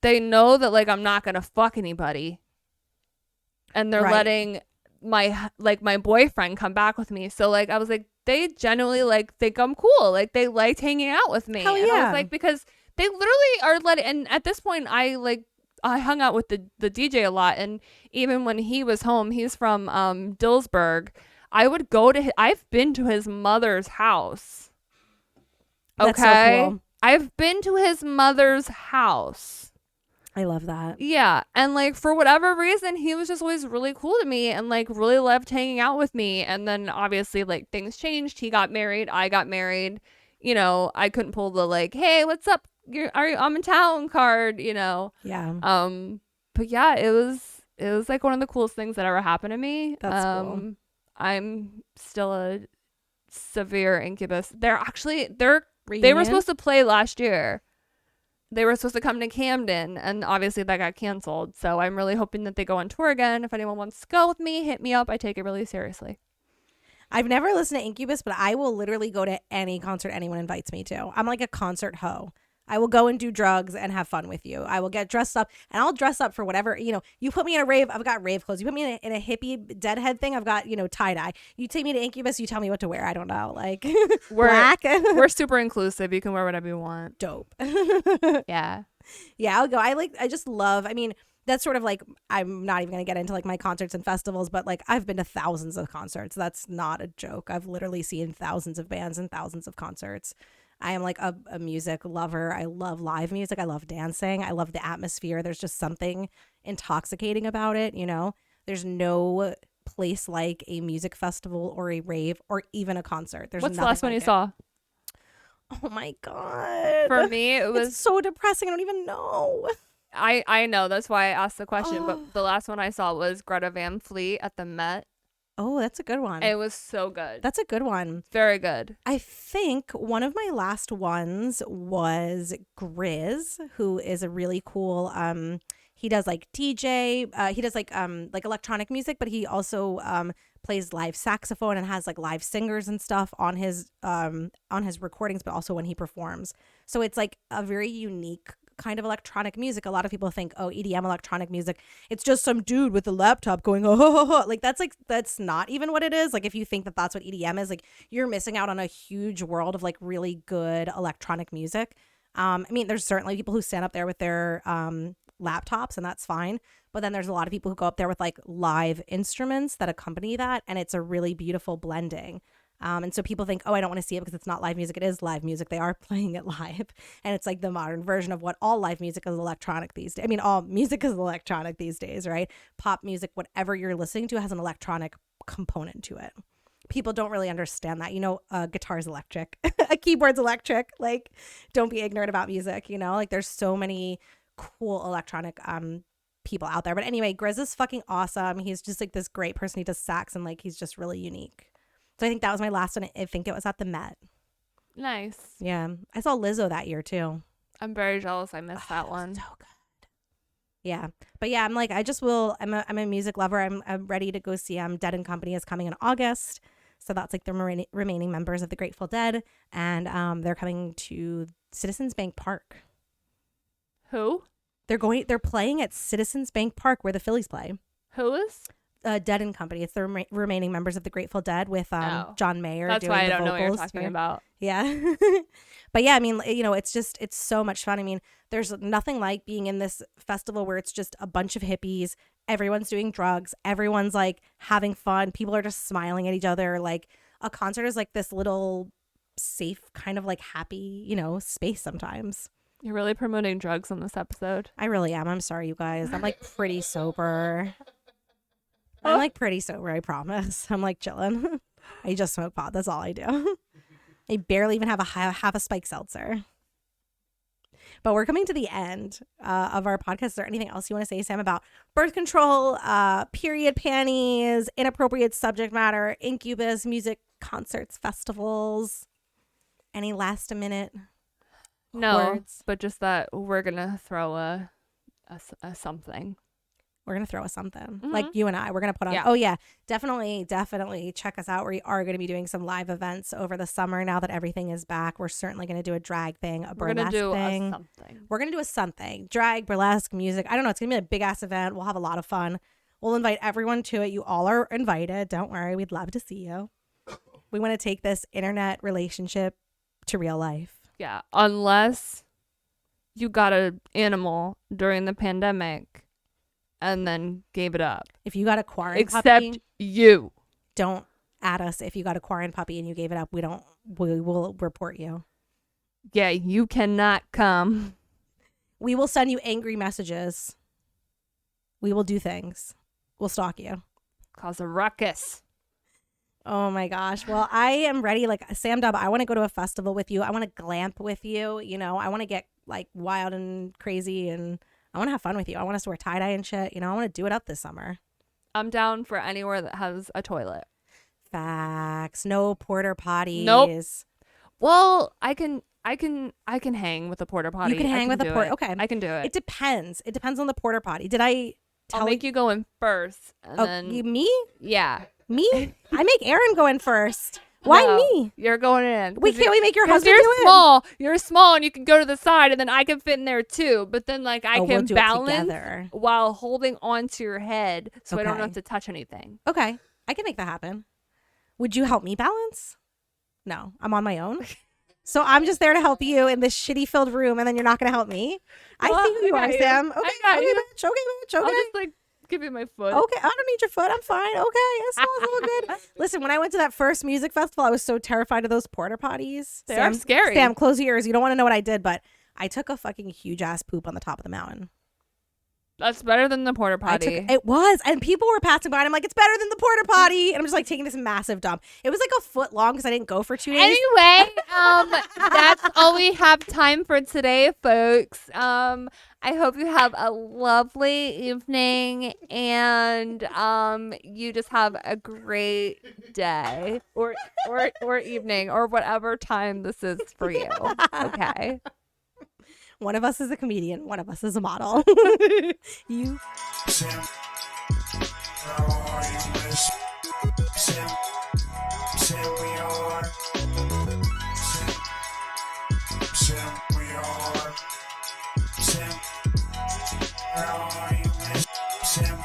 they know that like I'm not going to fuck anybody. And they're Right. letting my boyfriend come back with me. So like, I was like, they genuinely like think I'm cool. Like they liked hanging out with me. Hell And I yeah. was like, because they literally are letting, and at this point I hung out with the DJ a lot. And even when he was home, he's from Dillsburg. I would go to I've been to his mother's house. That's so Okay. cool. I've been to his mother's house. I love that. Yeah. And like for whatever reason, he was just always really cool to me and like really loved hanging out with me. And then obviously like things changed. He got married. I got married. You know, I couldn't pull the like, hey, what's up? I'm in town card, you know. Yeah. But yeah, it was like one of the coolest things that ever happened to me. That's cool. I'm still a severe incubus. They were Reunion? supposed to play last year. They were supposed to come to Camden, and obviously that got canceled. So I'm really hoping that they go on tour again. If anyone wants to go with me, hit me up. I take it really seriously. I've never listened to Incubus, but I will literally go to any concert anyone invites me to. I'm like a concert hoe. I will go and do drugs and have fun with you. I will get dressed up, and I'll dress up for whatever, you know, you put me in a rave, I've got rave clothes. You put me in a hippie deadhead thing, I've got, you know, tie-dye. You take me to Incubus, you tell me what to wear. I don't know. Like, black. We're super inclusive. You can wear whatever you want. Dope. Yeah. Yeah, I'll go. I just love, I mean, that's sort of like, I'm not even going to get into like my concerts and festivals, but like I've been to thousands of concerts. That's not a joke. I've literally seen thousands of bands and thousands of concerts. I am like a music lover. I love live music. I love dancing. I love the atmosphere. There's just something intoxicating about it, you know? There's no place like a music festival or a rave or even a concert. There's What's the nothing last one like you it. saw? Oh my God. For me, it was It's so depressing. I don't even know. I know, that's why I asked the question, but the last one I saw was Greta Van Fleet at the Met. Oh, that's a good one. It was so good. That's a good one. Very good. I think one of my last ones was Grizz, who is a really cool he does like DJ, he does like electronic music, but he also plays live saxophone and has like live singers and stuff on his recordings, but also when he performs. So it's like a very unique kind of electronic music. A lot of people think, oh, EDM electronic music, it's just some dude with a laptop going, oh, like that's not even what it is. Like if you think that that's what EDM is, like you're missing out on a huge world of like really good electronic music. I mean, there's certainly people who stand up there with their laptops, and that's fine. But then there's a lot of people who go up there with like live instruments that accompany that, and it's a really beautiful blending. And so people think, oh, I don't want to see it because it's not live music. It is live music. They are playing it live. And it's like the modern version of what all live music is electronic these days. I mean, all music is electronic these days, right? Pop music, whatever you're listening to has an electronic component to it. People don't really understand that. You know, guitar's electric, a keyboard's electric. Like, don't be ignorant about music, you know? Like, there's so many cool electronic people out there. But anyway, Grizz is fucking awesome. He's just like this great person. He does sax and like he's just really unique. So I think that was my last one. I think it was at the Met. Nice. Yeah. I saw Lizzo that year too. I'm very jealous I missed that one. So good. Yeah. But yeah, I'm like, I'm a music lover. I'm ready to go see Dead and Company is coming in August. So that's like the remaining members of the Grateful Dead. And they're coming to Citizens Bank Park. Who? They're playing at Citizens Bank Park where the Phillies play. Who is? Dead and Company. It's the remaining members of the Grateful Dead with John Mayer. That's doing why I the don't know what you're vocals talking for- about. Yeah. But yeah, I mean, you know, it's so much fun. I mean, there's nothing like being in this festival where it's just a bunch of hippies. Everyone's doing drugs. Everyone's like having fun. People are just smiling at each other. Like a concert is like this little safe kind of like happy, you know, space sometimes. You're really promoting drugs on this episode. I really am. I'm sorry, you guys. I'm like pretty sober. I'm like pretty sober, I promise. I'm like chilling. I just smoke pot. That's all I do. I barely even have half a spike seltzer. But we're coming to the end of our podcast. Is there anything else you want to say, Sam, about birth control, period panties, inappropriate subject matter, incubus, music, concerts, festivals? Any last minute No, words? but just that we're gonna throw a something. We're going to throw us something. Mm-hmm. Like you and I. We're going to put on. Yeah. Oh, yeah. Definitely check us out. We are going to be doing some live events over the summer now that everything is back. We're certainly going to do a drag thing, a We're gonna burlesque do thing. a something. We're going to do a something. Drag, burlesque, music. I don't know. It's going to be a big-ass event. We'll have a lot of fun. We'll invite everyone to it. You all are invited. Don't worry. We'd love to see you. We want to take this internet relationship to real life. Yeah, unless you got an animal during the pandemic and then gave it up. If you got a quarantine Except puppy, you. don't at us. If you got a quarantine puppy and you gave it up, we will report you. Yeah, you cannot come. We will send you angry messages. We will do things. We'll stalk you. Cause a ruckus. Oh my gosh. Well, I am ready. Like Sam Dub, I want to go to a festival with you. I want to glamp with you. You know, I want to get like wild and crazy, and I want to have fun with you. I want us to wear tie-dye and shit. You know, I want to do it up this summer. I'm down for anywhere that has a toilet. Facts. No porter potties. Nope. Well, I can hang with a porta potty. You can hang with a porter. Okay. I can do it. It depends. It depends on the porter potty. Did I tell I'll make you go in first. And then me? Yeah. Me? I make Aaron go in first. Why No, me? You're going in. We can't we make your 'cause husband you're do it? small. You're small and you can go to the side and then I can fit in there too. But then like I We'll can do it balance together. while holding onto your head so I don't Okay. have to touch anything. Okay. I can make that happen. Would you help me balance? No, I'm on my own. So I'm just there to help you in this shitty filled room, and then you're not going to help me? I Well, see who you I are, got you. Sam. I Okay, got okay, you. bitch. Okay, bitch. I'll Okay. just like give you my foot. Okay, I don't need your foot. I'm fine. Okay, it's all good. Listen, when I went to that first music festival, I was so terrified of those porta potties. They are scary. Sam, close your ears. You don't want to know what I did, but I took a fucking huge ass poop on the top of the mountain. That's better than the porta potty. It was, and people were passing by, and I'm like, it's better than the porta potty, and I'm just like taking this massive dump. It was like a foot long because I didn't go for 2 days. Anyway, that's all we have time for today, folks. I hope you have a lovely evening and you just have a great day or evening or whatever time this is for you. Okay. One of us is a comedian, one of us is a model. You. Sam, how are you, miss? Sam, we are. Sam, we are. Sam, how are you, miss? Sam.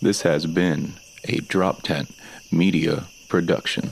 This has been a Droptent Media production.